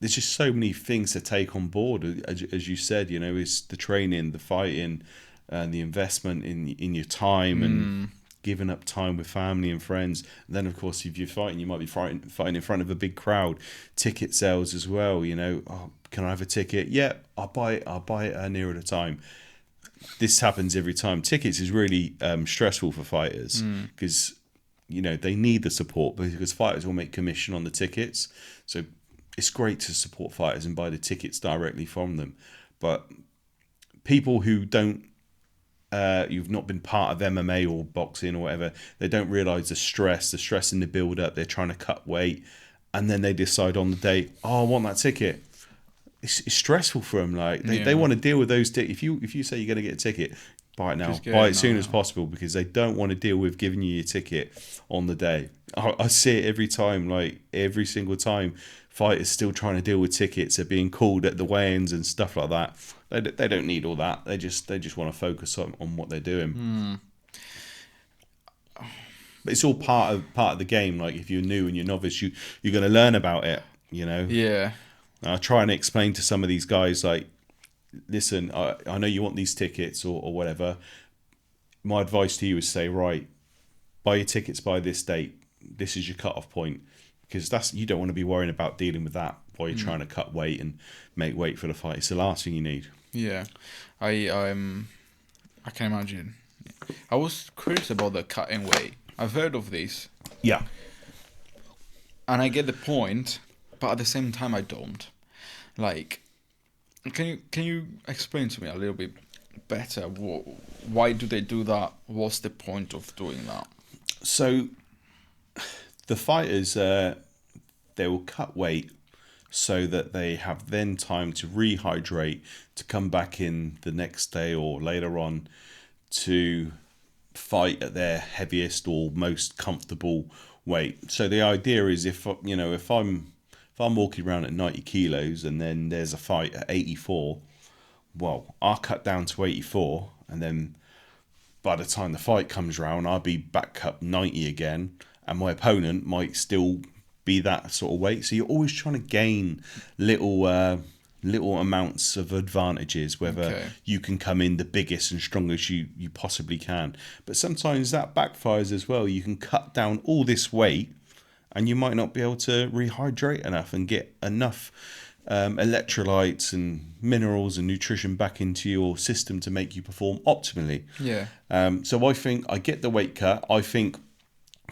Speaker 1: there's just so many things to take on board. As you said, it's the training, the fighting, and the investment in your time and giving up time with family and friends. And then, of course, if you're fighting, you might be fighting in front of a big crowd. Ticket sales as well. Oh, can I have a ticket? Yeah, I'll buy it nearer the time. This happens every time. Tickets is really stressful for fighters because they need the support, because fighters will make commission on the tickets. So it's great to support fighters and buy the tickets directly from them. But people who don't, you've not been part of MMA or boxing or whatever, they don't realise the stress in the build up. They're trying to cut weight, and then they decide on the day, I want that ticket. It's stressful for them. Like they want to deal with those tickets. If you say you're going to get a ticket, buy it now. Buy it as soon as possible, because they don't want to deal with giving you your ticket on the day. I see it every time. Like every single time, fighters still trying to deal with tickets. They're being called at the weigh-ins and stuff like that. They don't need all that. They just want to focus on what they're doing. But it's all part of the game. Like if you're new and you're novice, you're going to learn about it.
Speaker 2: Yeah.
Speaker 1: I try and explain to some of these guys, like, listen, I know you want these tickets or whatever. My advice to you is say, right, buy your tickets by this date. This is your cut-off point, because you don't want to be worrying about dealing with that while you're trying to cut weight and make weight for the fight. It's the last thing you need.
Speaker 2: Yeah, I can imagine. I was curious about the cutting weight. I've heard of this.
Speaker 1: Yeah.
Speaker 2: And I get the point, but at the same time I don't. Like, can you explain to me a little bit better why do they do that? What's the point of doing that?
Speaker 1: So the fighters, they will cut weight so that they have then time to rehydrate, to come back in the next day or later on to fight at their heaviest or most comfortable weight. So the idea is if I'm walking around at 90 kilos and then there's a fight at 84, well, I'll cut down to 84, and then by the time the fight comes round, I'll be back up 90 again, and my opponent might still be that sort of weight. So you're always trying to gain little amounts of advantages, whether you can come in the biggest and strongest you possibly can. But sometimes that backfires as well. You can cut down all this weight, and you might not be able to rehydrate enough and get enough electrolytes and minerals and nutrition back into your system to make you perform optimally.
Speaker 2: Yeah.
Speaker 1: So I think I get the weight cut. I think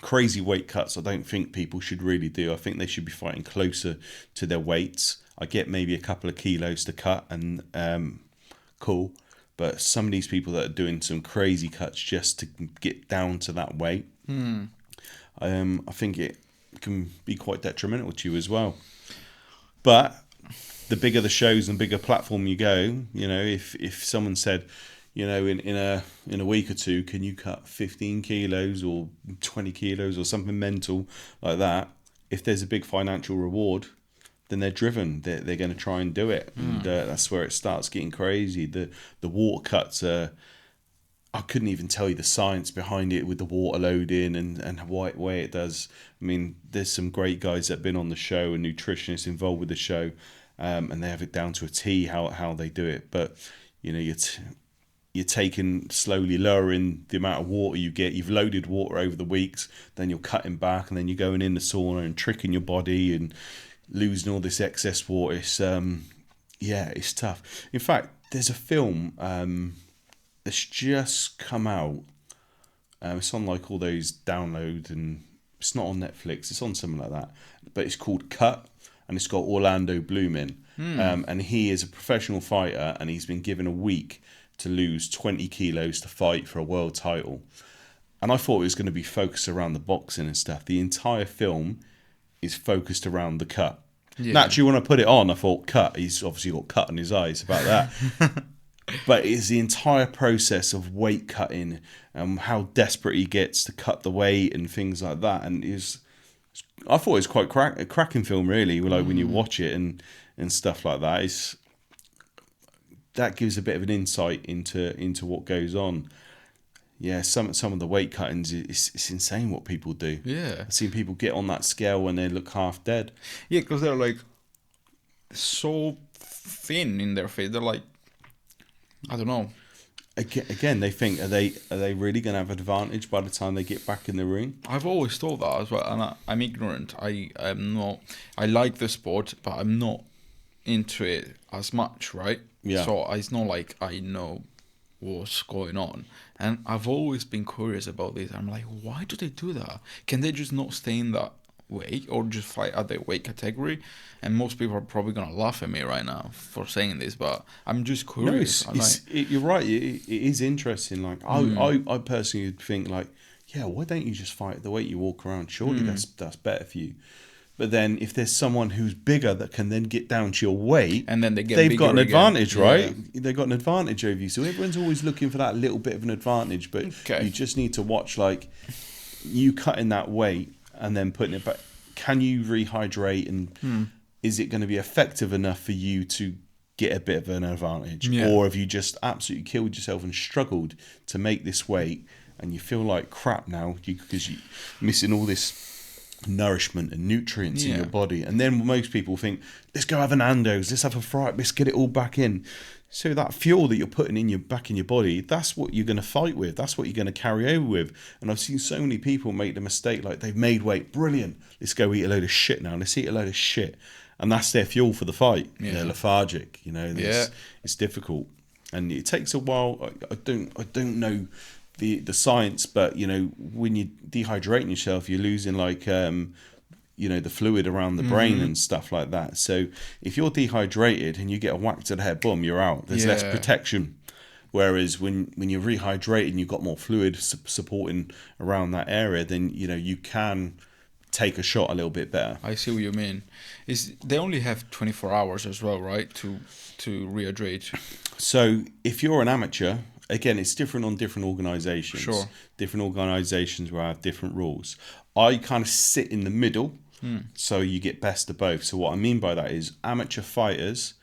Speaker 1: crazy weight cuts, I don't think people should really do. I think they should be fighting closer to their weights. I get maybe a couple of kilos to cut, and cool. But some of these people that are doing some crazy cuts just to get down to that weight, I think it can be quite detrimental to you as well. But the bigger the shows and bigger platform you go, if someone said, in a week or two, can you cut 15 kilos or 20 kilos or something mental like that? If there's a big financial reward, then they're driven. They're going to try and do it. And that's where it starts getting crazy. The water cuts are, I couldn't even tell you the science behind it with the water loading and what way it does. I mean, there's some great guys that have been on the show and nutritionists involved with the show, and they have it down to a T how they do it. But you're taking slowly lowering the amount of water you get. You've loaded water over the weeks, then you're cutting back, and then you're going in the sauna and tricking your body and losing all this excess water. It's it's tough. In fact, there's a film that's just come out. It's on like all those downloads, and it's not on Netflix. It's on something like that, but it's called Cut, and it's got Orlando Bloom in, and he is a professional fighter, and he's been given a week to lose 20 kilos to fight for a world title. And I thought it was going to be focused around the boxing and stuff. The entire film is focused around the cut. Yeah. Naturally, when I put it on, I thought, cut. He's obviously got cut in his eyes about that. But it's the entire process of weight cutting and how desperate he gets to cut the weight and things like that. And I thought it was quite a cracking film, really. Like when you watch it and stuff like that, that gives a bit of an insight into what goes on. Yeah, some of the weight cuttings, it's insane what people do.
Speaker 2: Yeah.
Speaker 1: I've seen people get on that scale when they look half dead.
Speaker 2: Yeah, because they're like, so thin in their face. They're like, I don't know.
Speaker 1: Again, they think, are they really going to have an advantage by the time they get back in the ring?
Speaker 2: I've always thought that as well, and I'm ignorant. I'm not. I like the sport, but I'm not into it as much, right?
Speaker 1: Yeah.
Speaker 2: So it's not like I know what's going on, and I've always been curious about this. I'm like, why do they do that? Can they just not stay in that weight or just fight at their weight category? And most people are probably gonna laugh at me right now for saying this, but I'm just curious.
Speaker 1: You're right. It is interesting. Like I personally think like, yeah, why don't you just fight at the weight you walk around? Surely that's better for you. But then if there's someone who's bigger that can then get down to your weight,
Speaker 2: and then
Speaker 1: they've got an
Speaker 2: again.
Speaker 1: advantage, right? Yeah. They've got an advantage over you. So everyone's always looking for that little bit of an advantage. But you just need to watch, like, you cutting that weight and then putting it back. Can you rehydrate, and is it going to be effective enough for you to get a bit of an advantage?
Speaker 2: Yeah.
Speaker 1: Or have you just absolutely killed yourself and struggled to make this weight, and you feel like crap now because you're missing all this nourishment and nutrients in your body? And then most people think, let's go have an Nando's, let's have a fry, let's get it all back in. So that fuel that you're putting back in your body, that's what you're going to fight with. That's what you're going to carry over with. And I've seen so many people make the mistake, like they've made weight, brilliant, let's go eat a load of shit now. Let's eat a load of shit. And that's their fuel for the fight. Yeah. They're lethargic, it's difficult. And it takes a while. I don't know the science, but, when you're dehydrating yourself, you're losing like, the fluid around the brain and stuff like that. So if you're dehydrated and you get a whack to the head, boom, you're out. There's less protection. Whereas when you're rehydrated and you've got more fluid supporting around that area, then, you can take a shot a little bit better.
Speaker 2: I see what you mean. They only have 24 hours as well, right, to rehydrate?
Speaker 1: So if you're an amateur, again, it's different on different organisations.
Speaker 2: Sure.
Speaker 1: Different organisations will have different rules. I kind of sit in the middle, so you get best of both. So what I mean by that is amateur fighters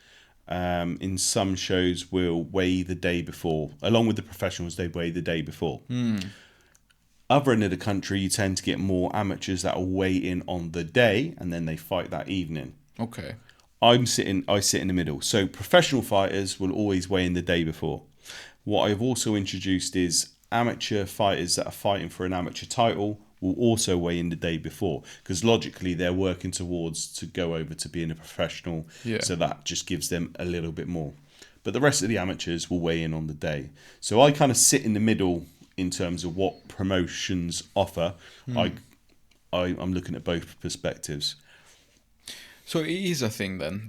Speaker 1: in some shows will weigh the day before. Along with the professionals, they weigh the day before. Other end of the country, you tend to get more amateurs that will weigh in on the day, and then they fight that evening.
Speaker 2: Okay.
Speaker 1: I sit in the middle. So professional fighters will always weigh in the day before. What I've also introduced is amateur fighters that are fighting for an amateur title will also weigh in the day before, because logically they're working towards to go over to being a professional.
Speaker 2: Yeah.
Speaker 1: So that just gives them a little bit more. But the rest of the amateurs will weigh in on the day. So I kind of sit in the middle in terms of what promotions offer. I'm looking at both perspectives.
Speaker 2: So it is a thing then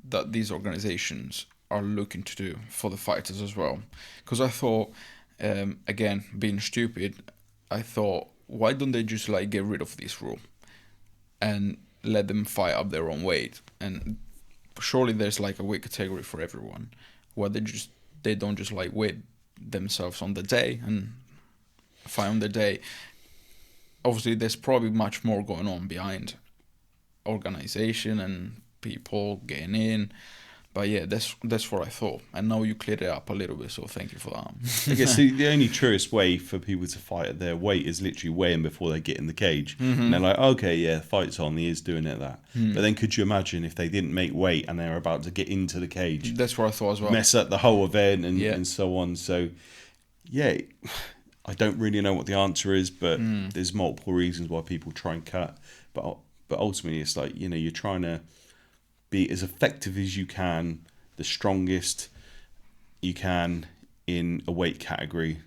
Speaker 2: that these organizations are looking to do for the fighters as well. Because I thought, again, being stupid, I thought, why don't they just like get rid of this rule and let them fight up their own weight? And surely there's like a weight category for everyone, where they don't just like weight themselves on the day and fight on the day. Obviously, there's probably much more going on behind organization and people getting in. But yeah, that's what I thought. And now you cleared it up a little bit, so thank you for that.
Speaker 1: I guess the only truest way for people to fight at their weight is literally weighing before they get in the cage. And they're like, okay, yeah, the fight's on, he is doing it that. But then could you imagine if they didn't make weight and they're about to get into the cage?
Speaker 2: That's what I thought as well.
Speaker 1: Mess up the whole event and so on. So, yeah, I don't really know what the answer is, but there's multiple reasons why people try and cut. But ultimately, it's like, you're trying to be as effective as you can, the strongest you can in a weight category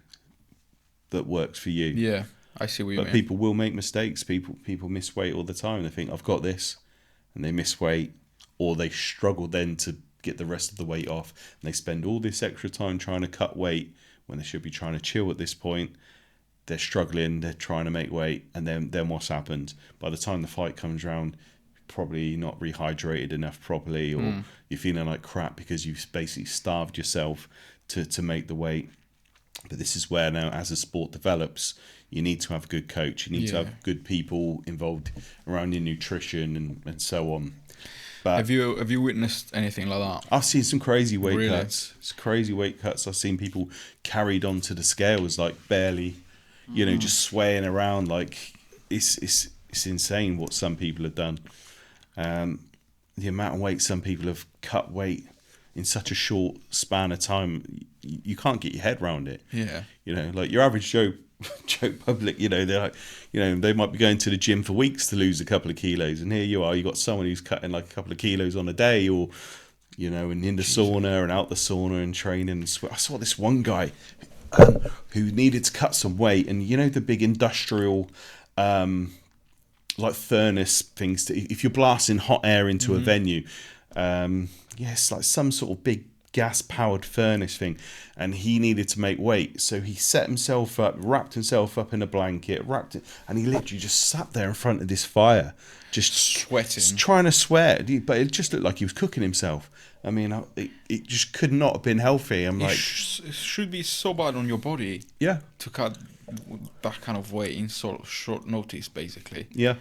Speaker 1: that works for you.
Speaker 2: Yeah, I see what you mean.
Speaker 1: But people will make mistakes. People miss weight all the time. They think, I've got this, and they miss weight, or they struggle then to get the rest of the weight off, and they spend all this extra time trying to cut weight when they should be trying to chill at this point. They're struggling, they're trying to make weight, and then what's happened? By the time the fight comes around, probably not rehydrated enough properly, or you're feeling like crap because you've basically starved yourself to make the weight. But this is where now, as the sport develops, you need to have a good coach, you need to have good people involved around your nutrition and so on. But
Speaker 2: have you witnessed anything like that?
Speaker 1: I've seen some crazy weight cuts. It's crazy weight cuts. I've seen people carried onto the scales like barely, just swaying around. Like it's insane what some people have done. the amount of weight some people have cut weight in such a short span of time, you can't get your head around it.
Speaker 2: Yeah.
Speaker 1: You know, like your average Joe public, you know, they're like, you know, they might be going to the gym for weeks to lose a couple of kilos, and here you are, you got someone who's cutting like a couple of kilos on a day, or you know, and in the sauna and out the sauna and training and sweat. I saw this one guy who needed to cut some weight, and you know the big industrial like furnace things to, if you're blasting hot air into a venue, yes, like some sort of big gas powered furnace thing, and he needed to make weight, so he set himself up, wrapped himself up in a blanket, wrapped it, and he literally just sat there in front of this fire, just
Speaker 2: Sweating,
Speaker 1: trying to sweat, but it just looked like he was cooking himself. I mean, it just could not have been healthy. I'm like,
Speaker 2: it should be so bad on your body,
Speaker 1: yeah,
Speaker 2: to cut that kind of weight in sort of short notice, basically.
Speaker 1: yeah.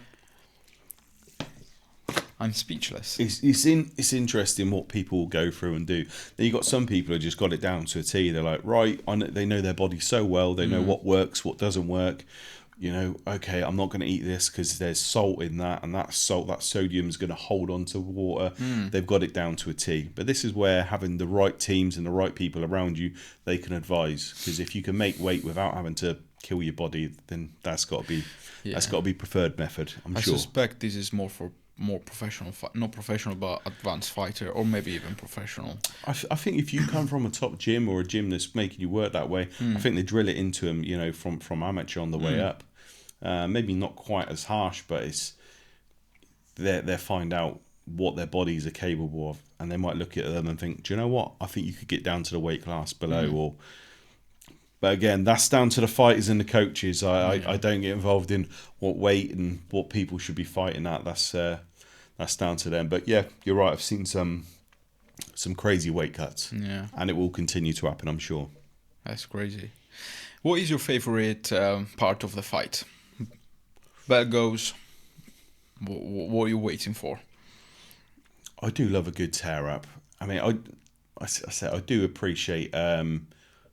Speaker 2: I'm speechless.
Speaker 1: It's interesting what people will go through and do. Then you got some people who just got it down to a T. They're like, right, they know their body so well. They know what works, what doesn't work. You know, okay, I'm not going to eat this because there's salt in that, and that salt, that sodium is going to hold on to water. They've got it down to a T. But this is where having the right teams and the right people around you, they can advise. Because if you can make weight without having to kill your body, then that's got to be preferred method. I'm sure.
Speaker 2: I suspect this is more for more professional, not professional, but advanced fighter, or maybe even professional.
Speaker 1: I think if you come from a top gym or a gym that's making you work that way, I think they drill it into them, you know, from amateur on the way up. Maybe not quite as harsh, but it's they find out what their bodies are capable of, and they might look at them and think, do you know what? I think you could get down to the weight class below, or. But again, that's down to the fighters and the coaches. I don't get involved in what weight and what people should be fighting at. That's down to them. But yeah, you're right. I've seen some crazy weight cuts.
Speaker 2: Yeah,
Speaker 1: and it will continue to happen, I'm sure.
Speaker 2: That's crazy. What is your favorite part of the fight? Bell goes. What are you waiting for?
Speaker 1: I do love a good tear up. I mean, I say I do appreciate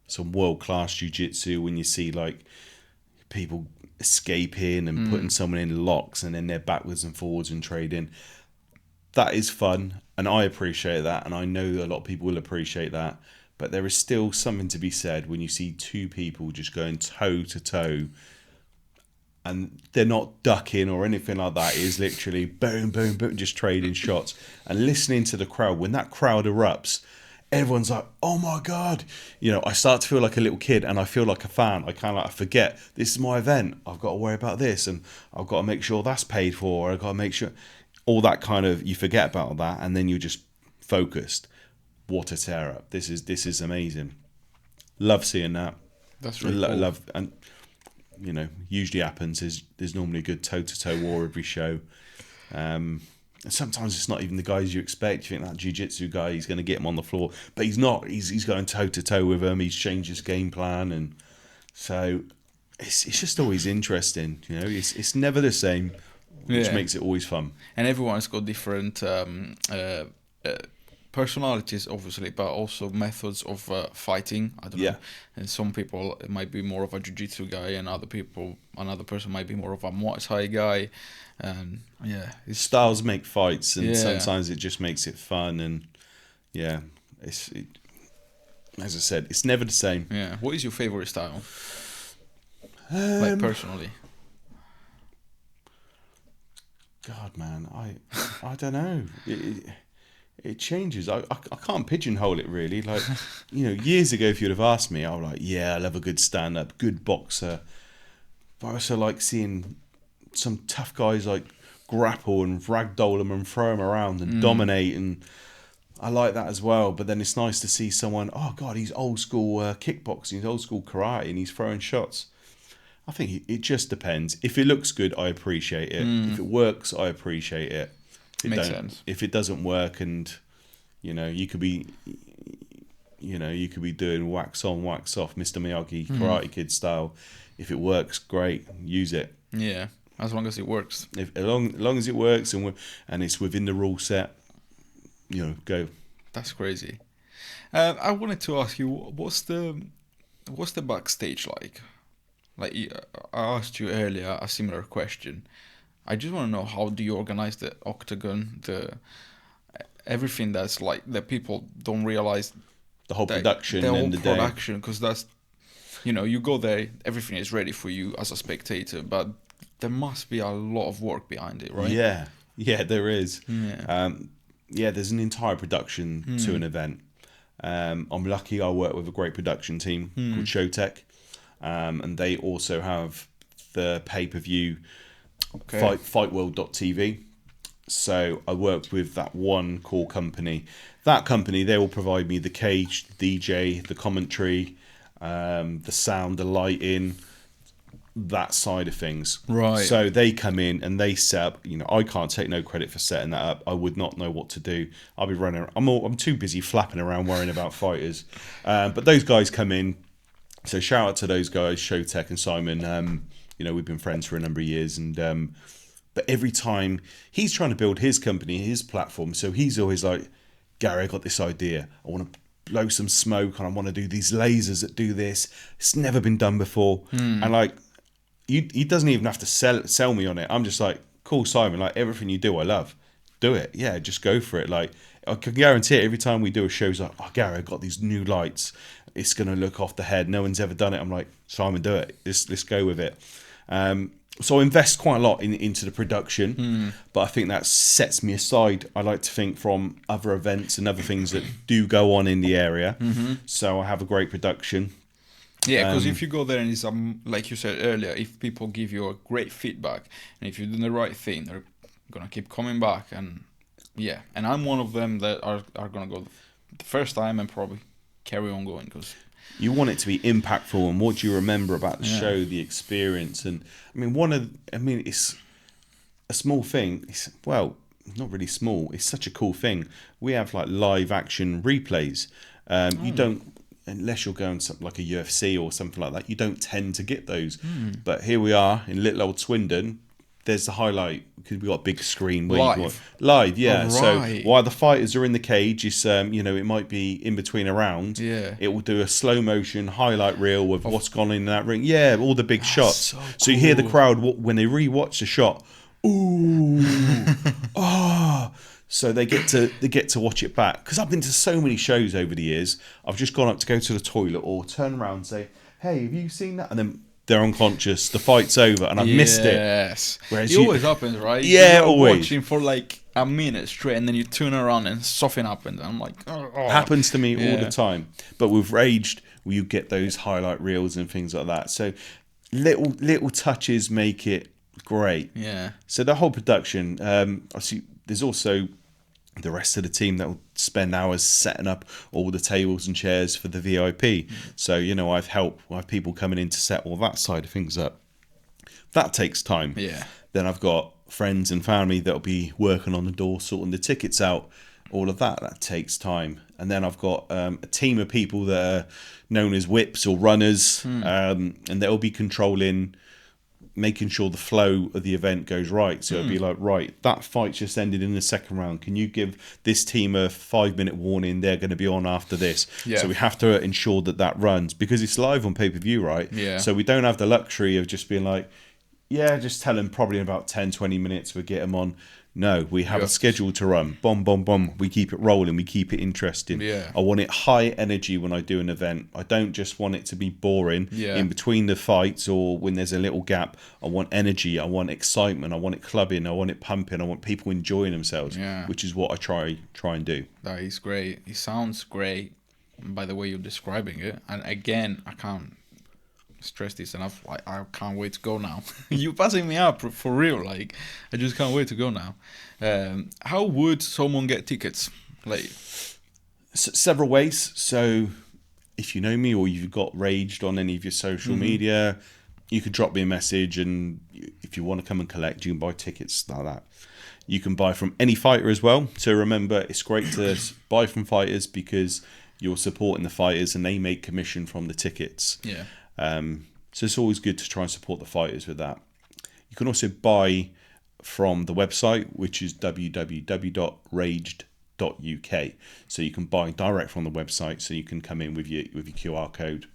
Speaker 1: some world class jiu-jitsu when you see like people escaping and putting someone in locks and then they're backwards and forwards and trading. That is fun, and I appreciate that, and I know a lot of people will appreciate that. But there is still something to be said when you see two people just going toe to toe, and they're not ducking or anything like that. It is literally boom, boom, boom, just trading shots and listening to the crowd. When that crowd erupts, everyone's like, oh my God. You know, I start to feel like a little kid, and I feel like a fan. I kind of like forget, this is my event. I've got to worry about this, and I've got to make sure that's paid for. I've got to make sure all that kind of, you forget about that, and then you're just focused. What a tear up. This is amazing. Love seeing that.
Speaker 2: That's really cool.
Speaker 1: Love, and you know, usually happens is there's normally a good toe-to-toe war every show. And sometimes it's not even the guys you expect. You think that jiu-jitsu guy, he's going to get him on the floor, but he's not. He's going toe-to-toe with him. He's changed his game plan, and so it's just always interesting. You know, it's never the same, which makes it always fun.
Speaker 2: And everyone's got different personalities, obviously, but also methods of fighting. I don't know. And some people might be more of a jiu-jitsu guy, and another person might be more of a Muay Thai guy. And
Speaker 1: styles make fights, and sometimes it just makes it fun. And as I said, it's never the same.
Speaker 2: Yeah. What is your favorite style? Like personally.
Speaker 1: God, man, I don't know. It changes. I can't pigeonhole it really. Like, you know, years ago, if you'd have asked me, I was like, yeah, I love a good stand-up, good boxer. But I also like seeing some tough guys like grapple and ragdoll them and throw them around and dominate, and I like that as well. But then it's nice to see someone, oh God, he's old school kickboxing, he's old school karate, and he's throwing shots. I think it just depends. If it looks good, I appreciate it. If it works, I appreciate it.
Speaker 2: Makes sense.
Speaker 1: If it doesn't work, and you know, you could be doing wax on, wax off, Mr. Miyagi, Karate Kid style. If it works, great, use it.
Speaker 2: Yeah, as long as it works.
Speaker 1: As long as it works and it's within the rule set, you know, go.
Speaker 2: That's crazy. I wanted to ask you, what's the backstage like? Like I asked you earlier a similar question. I just want to know, how do you organize the Octagon, everything that's like that people don't realize
Speaker 1: The whole production
Speaker 2: the whole
Speaker 1: and the day.
Speaker 2: production, because that's, you know, you go there, everything is ready for you as a spectator, but there must be a lot of work behind it, right?
Speaker 1: Yeah, there is.
Speaker 2: Yeah.
Speaker 1: There's an entire production to an event. I'm lucky I work with a great production team called Showtech, and they also have the pay-per-view fightworld.tv. So I worked with that one core company. That company, they will provide me the cage, the DJ, the commentary, the sound, the lighting, that side of things.
Speaker 2: Right.
Speaker 1: So they come in and they set up. You know, I can't take no credit for setting that up. I would not know what to do. I'll be running. I'm too busy flapping around worrying about fighters. But those guys come in. So shout out to those guys, Showtech and Simon. You know, we've been friends for a number of years, and but every time he's trying to build his company, his platform, so he's always like, Gary, I got this idea. I want to blow some smoke and I want to do these lasers that do this. It's never been done before. And like, he doesn't even have to sell me on it. I'm just like, cool, Simon, like everything you do, I love. Do it. Yeah, just go for it. Like, I can guarantee it, every time we do a show, he's like, oh, Gary, I got these new lights. It's going to look off the head. No one's ever done it. I'm like, Simon, do it. Let's go with it. So I invest quite a lot into the production, but I think that sets me aside, I like to think, from other events and other things that do go on in the area. So I have a great production.
Speaker 2: Yeah, because if you go there and it's like you said earlier, if people give you a great feedback and if you're doing the right thing, they're gonna keep coming back. And yeah, and I'm one of them that are gonna go the first time and probably carry on going, because
Speaker 1: you want it to be impactful, and what do you remember about the show, the experience. And I mean, it's a small thing. It's, well, not really small. It's such a cool thing. We have like live action replays. You don't, unless you're going something like a UFC or something like that, you don't tend to get those. But here we are in little old Swindon. There's the highlight, because we got a big screen where you got live, yeah. Oh, right. So while the fighters are in the cage, it's you know, it might be in between a round.
Speaker 2: Yeah.
Speaker 1: It will do a slow motion highlight reel of what's gone in that ring. Yeah, all the big shots.
Speaker 2: So cool.
Speaker 1: So you hear the crowd when they re-watch the shot. Ooh, ah. So they get to watch it back. Because I've been to so many shows over the years. I've just gone up to go to the toilet or turn around and say, "Hey, have you seen that?" And then they're unconscious, the fight's over, and I've missed it.
Speaker 2: Yes.
Speaker 1: Whereas
Speaker 2: it always happens, right?
Speaker 1: Yeah,
Speaker 2: you're
Speaker 1: always.
Speaker 2: Watching for like a minute straight, and then you turn around and something happens. I'm like, oh.
Speaker 1: Happens to me all the time. But with Raged, you get those highlight reels and things like that. So little touches make it great.
Speaker 2: Yeah.
Speaker 1: So the whole production, obviously, there's also the rest of the team that will spend hours setting up all the tables and chairs for the VIP. So, you know, I have people coming in to set all that side of things up. That takes time.
Speaker 2: Yeah.
Speaker 1: Then I've got friends and family that'll be working on the door, sorting the tickets out. All of that takes time. And then I've got a team of people that are known as whips or runners, and they'll be controlling, making sure the flow of the event goes right. So it'll be like, right, that fight just ended in the second round. Can you give this team a 5-minute warning? They're going to be on after this.
Speaker 2: Yeah.
Speaker 1: So we have to ensure that runs, because it's live on pay-per-view, right?
Speaker 2: Yeah.
Speaker 1: So we don't have the luxury of just being like, yeah, just tell them probably in about 10, 20 minutes we'll get them on. No, we have a schedule to run. Bomb, bomb, bomb. We keep it rolling. We keep it interesting.
Speaker 2: Yeah.
Speaker 1: I want it high energy when I do an event. I don't just want it to be boring in between the fights or when there's a little gap. I want energy. I want excitement. I want it clubbing. I want it pumping. I want people enjoying themselves, which is what I try and do.
Speaker 2: That is great. It sounds great by the way you're describing it. And again, I can't stress this enough. I can't wait to go now. You're passing me up for real. Like, I just can't wait to go now. How would someone get tickets? Like,
Speaker 1: several ways. So if you know me or you've got Raged on any of your social media, you could drop me a message, and if you want to come and collect, you can buy tickets like that. You can buy from any fighter as well. So remember, it's great to buy from fighters because you're supporting the fighters and they make commission from the tickets.
Speaker 2: Yeah.
Speaker 1: So it's always good to try and support the fighters with that. You can also buy from the website, which is www.raged.uk. So you can buy direct from the website. So you can come in with your QR code,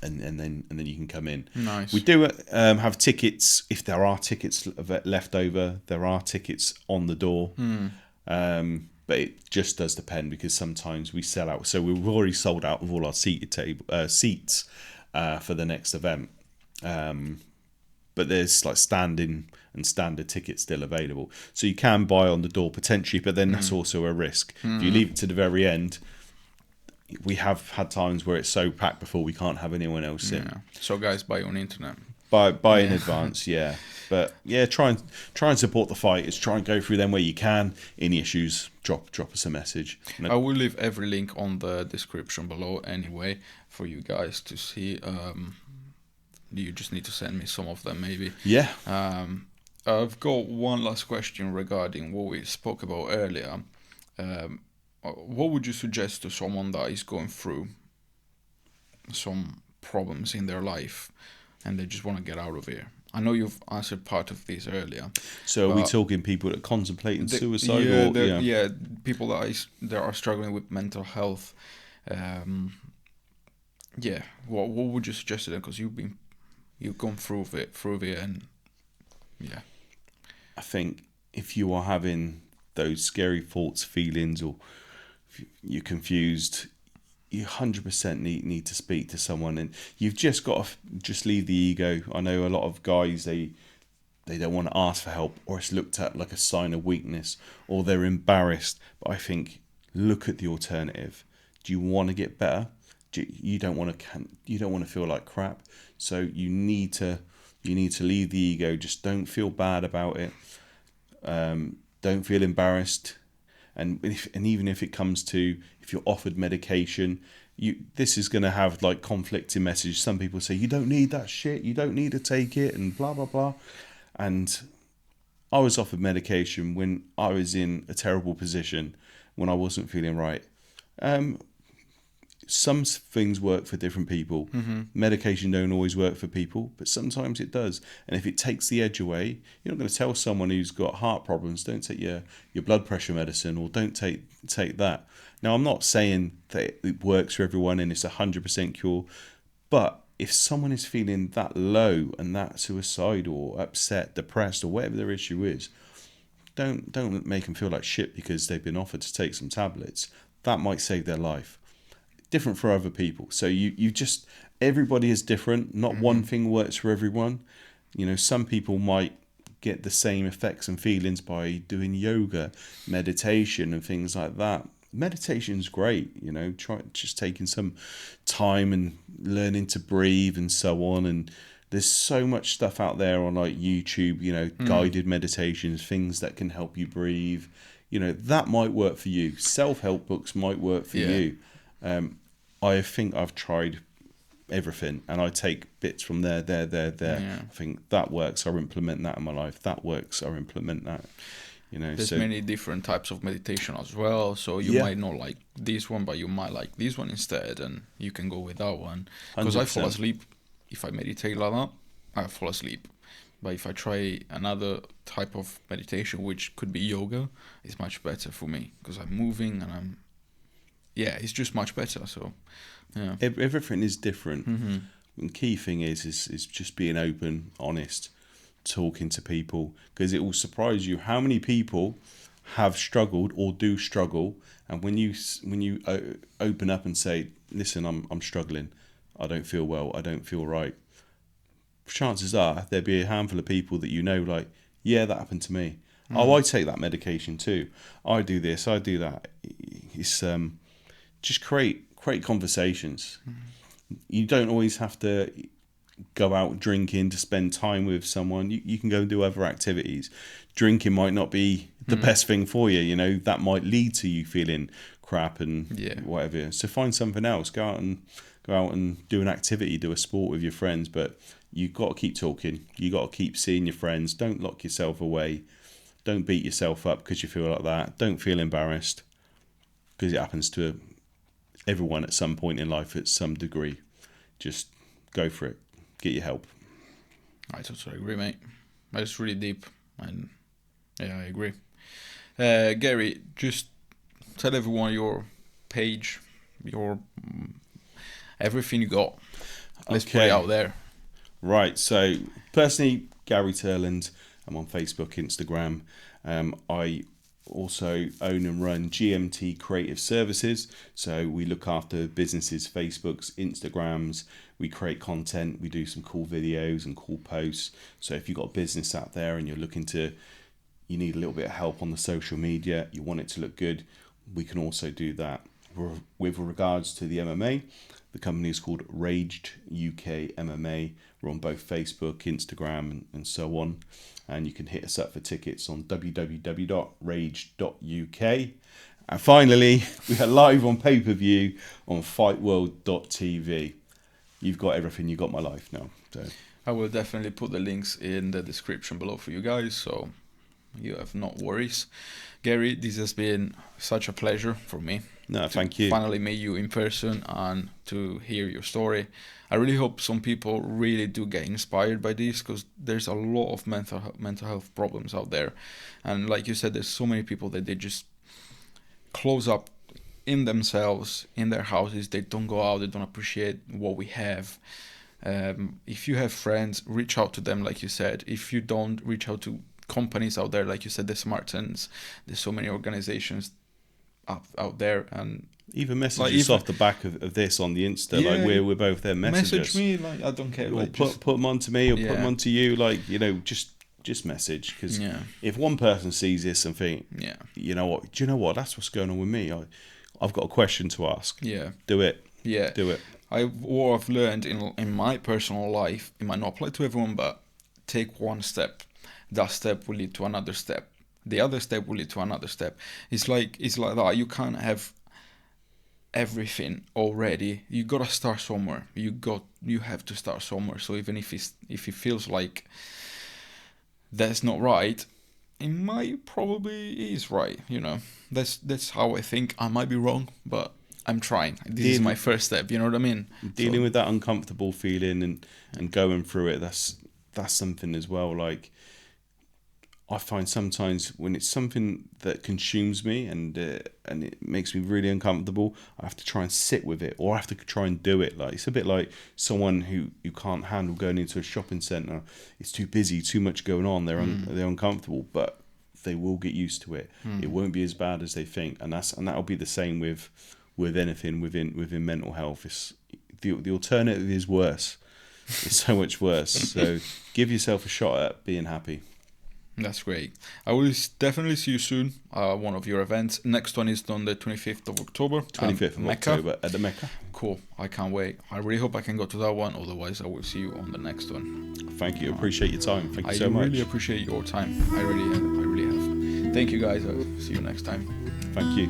Speaker 1: and then you can come in.
Speaker 2: Nice.
Speaker 1: We do have tickets if there are tickets left over. There are tickets on the door. but it just does depend, because sometimes we sell out. So we've already sold out of all our seats for the next event. But there's like standing and standard tickets still available. So you can buy on the door potentially, but then that's also a risk. If you leave it to the very end, we have had times where it's so packed before we can't have anyone else in.
Speaker 2: Yeah. So guys, buy on internet.
Speaker 1: Buy in advance, yeah. But yeah, try and support the fighters. Try and go through them where you can. Any issues, drop us a message.
Speaker 2: I will leave every link on the description below anyway for you guys to see. You just need to send me some of them, maybe.
Speaker 1: Yeah.
Speaker 2: I've got one last question regarding what we spoke about earlier. What would you suggest to someone that is going through some problems in their life and they just want to get out of here? I know you've answered part of this earlier.
Speaker 1: So are we talking people that are contemplating suicide?
Speaker 2: Yeah, people that are struggling with mental health. What would you suggest to them? Because you've gone through it, and yeah.
Speaker 1: I think if you are having those scary thoughts, feelings, or you're confused, you 100% need to speak to someone, and you've just got to just leave the ego. I know a lot of guys, they don't want to ask for help, or it's looked at like a sign of weakness, or they're embarrassed. But I think, look at the alternative. Do you want to get better? You don't want to feel like crap. So you need to leave the ego. Just don't feel bad about it. Don't feel embarrassed. And even if it comes to, if you're offered medication, this is going to have like conflicting messages. Some people say, you don't need that shit, you don't need to take it, and blah, blah, blah. And I was offered medication when I was in a terrible position, when I wasn't feeling right. Some things work for different people. Medication don't always work for people, but sometimes it does. And if it takes the edge away, you're not going to tell someone who's got heart problems, don't take your blood pressure medicine, or don't take that. Now, I'm not saying that it works for everyone and it's 100% cure, but if someone is feeling that low and that suicidal or upset, depressed, or whatever their issue is, don't make them feel like shit because they've been offered to take some tablets. That might save their life. Different for other people. So you just, everybody is different. Not one thing works for everyone. Some people might get the same effects and feelings by doing yoga, meditation, and things like that. Meditation's great, try just taking some time and learning to breathe and so on. And there's so much stuff out there on like YouTube, guided meditations, things that can help you breathe. That might work for you. Self-help books might work for you. I think I've tried everything, and I take bits from there.
Speaker 2: Yeah.
Speaker 1: I think that works, I'll implement that in my life. That works, I'll implement that.
Speaker 2: There's many different types of meditation as well, so you might not like this one, but you might like this one instead, and you can go with that one. Because I fall asleep if I meditate like that. I fall asleep. But if I try another type of meditation, which could be yoga, it's much better for me because I'm moving and it's just much better. So, yeah.
Speaker 1: Everything is different. The key thing is just being open, honest, talking to people, because it will surprise you how many people have struggled or do struggle. And when you open up and say, listen, I'm struggling, I don't feel well, I don't feel right, chances are there'll be a handful of people that like, yeah, that happened to me. Oh, I take that medication too. I do this, I do that. It's just create conversations. You don't always have to go out drinking to spend time with someone. You can go and do other activities. Drinking might not be the best thing for you. That might lead to you feeling crap and whatever. So find something else. Go out and do an activity, do a sport with your friends. But you've got to keep talking. You got to keep seeing your friends. Don't lock yourself away. Don't beat yourself up because you feel like that. Don't feel embarrassed, because it happens to everyone at some point in life at some degree. Just go for it. Get your help.
Speaker 2: I totally agree, mate. That's really deep, and I agree. Gary, just tell everyone your page, your everything you got. Let's put it out there.
Speaker 1: Right. So personally, Gary Turland. I'm on Facebook, Instagram. I also own and run GMT Creative Services. So we look after businesses' Facebooks, Instagrams. We create content. We do some cool videos and cool posts. So if you've got a business out there and you need a little bit of help on the social media, you want it to look good, we can also do that. With regards to the MMA, the company is called RAGED UK MMA. We're on both Facebook, Instagram, and so on. And you can hit us up for tickets on www.raged.uk. And finally, we are live on pay-per-view on fightworld.tv. You've got everything. You've got my life now. So
Speaker 2: I will definitely put the links in the description below for you guys, so you have no worries. Gary, this has been such a pleasure for me.
Speaker 1: No, thank you.
Speaker 2: Finally meet you in person and to hear your story. I really hope some people really do get inspired by this, because there's a lot of mental health problems out there. And like you said, there's so many people that they just close up in themselves, in their houses. They don't go out, they don't appreciate what we have. If you have friends, reach out to them, like you said. If you don't, reach out to companies out there, like you said, the Smartons. There's so many organizations out there, and
Speaker 1: even message us off the back of this on the Insta. Yeah, like we're both there. Message
Speaker 2: me, like I don't care.
Speaker 1: Or
Speaker 2: like,
Speaker 1: put them onto me, or put them onto you. Like, just message, because if one person sees this and think, you know what, do you know what? That's what's going on with me. I've got a question to ask.
Speaker 2: Yeah,
Speaker 1: do it.
Speaker 2: Yeah,
Speaker 1: do it.
Speaker 2: What I've learned in my personal life, it might not apply to everyone, but take one step. That step will lead to another step. The other step will lead to another step. It's like that. You can't have everything already. You gotta start somewhere. You have to start somewhere. So even if it feels like that's not right, it might probably is right. That's how I think. I might be wrong, but I'm trying. This is my first step. You know what I mean?
Speaker 1: Dealing with that uncomfortable feeling and going through it. That's something as well. Like, I find sometimes when it's something that consumes me and it makes me really uncomfortable, I have to try and sit with it, or I have to try and do it. Like, it's a bit like someone who can't handle going into a shopping centre. It's too busy, too much going on. They're uncomfortable, but they will get used to it. It won't be as bad as they think, and that'll be the same with anything within mental health. It's the alternative is worse. It's so much worse. So give yourself a shot at being happy.
Speaker 2: That's great. I will definitely see you soon. One of your events. Next one is on the 25th of October.
Speaker 1: 25th of October at the Mecca.
Speaker 2: Cool. I can't wait. I really hope I can go to that one. Otherwise, I will see you on the next one.
Speaker 1: Thank you. Appreciate your time. Thank you so much.
Speaker 2: I really appreciate your time. I really have. Thank you, guys. I'll see you next time.
Speaker 1: Thank you.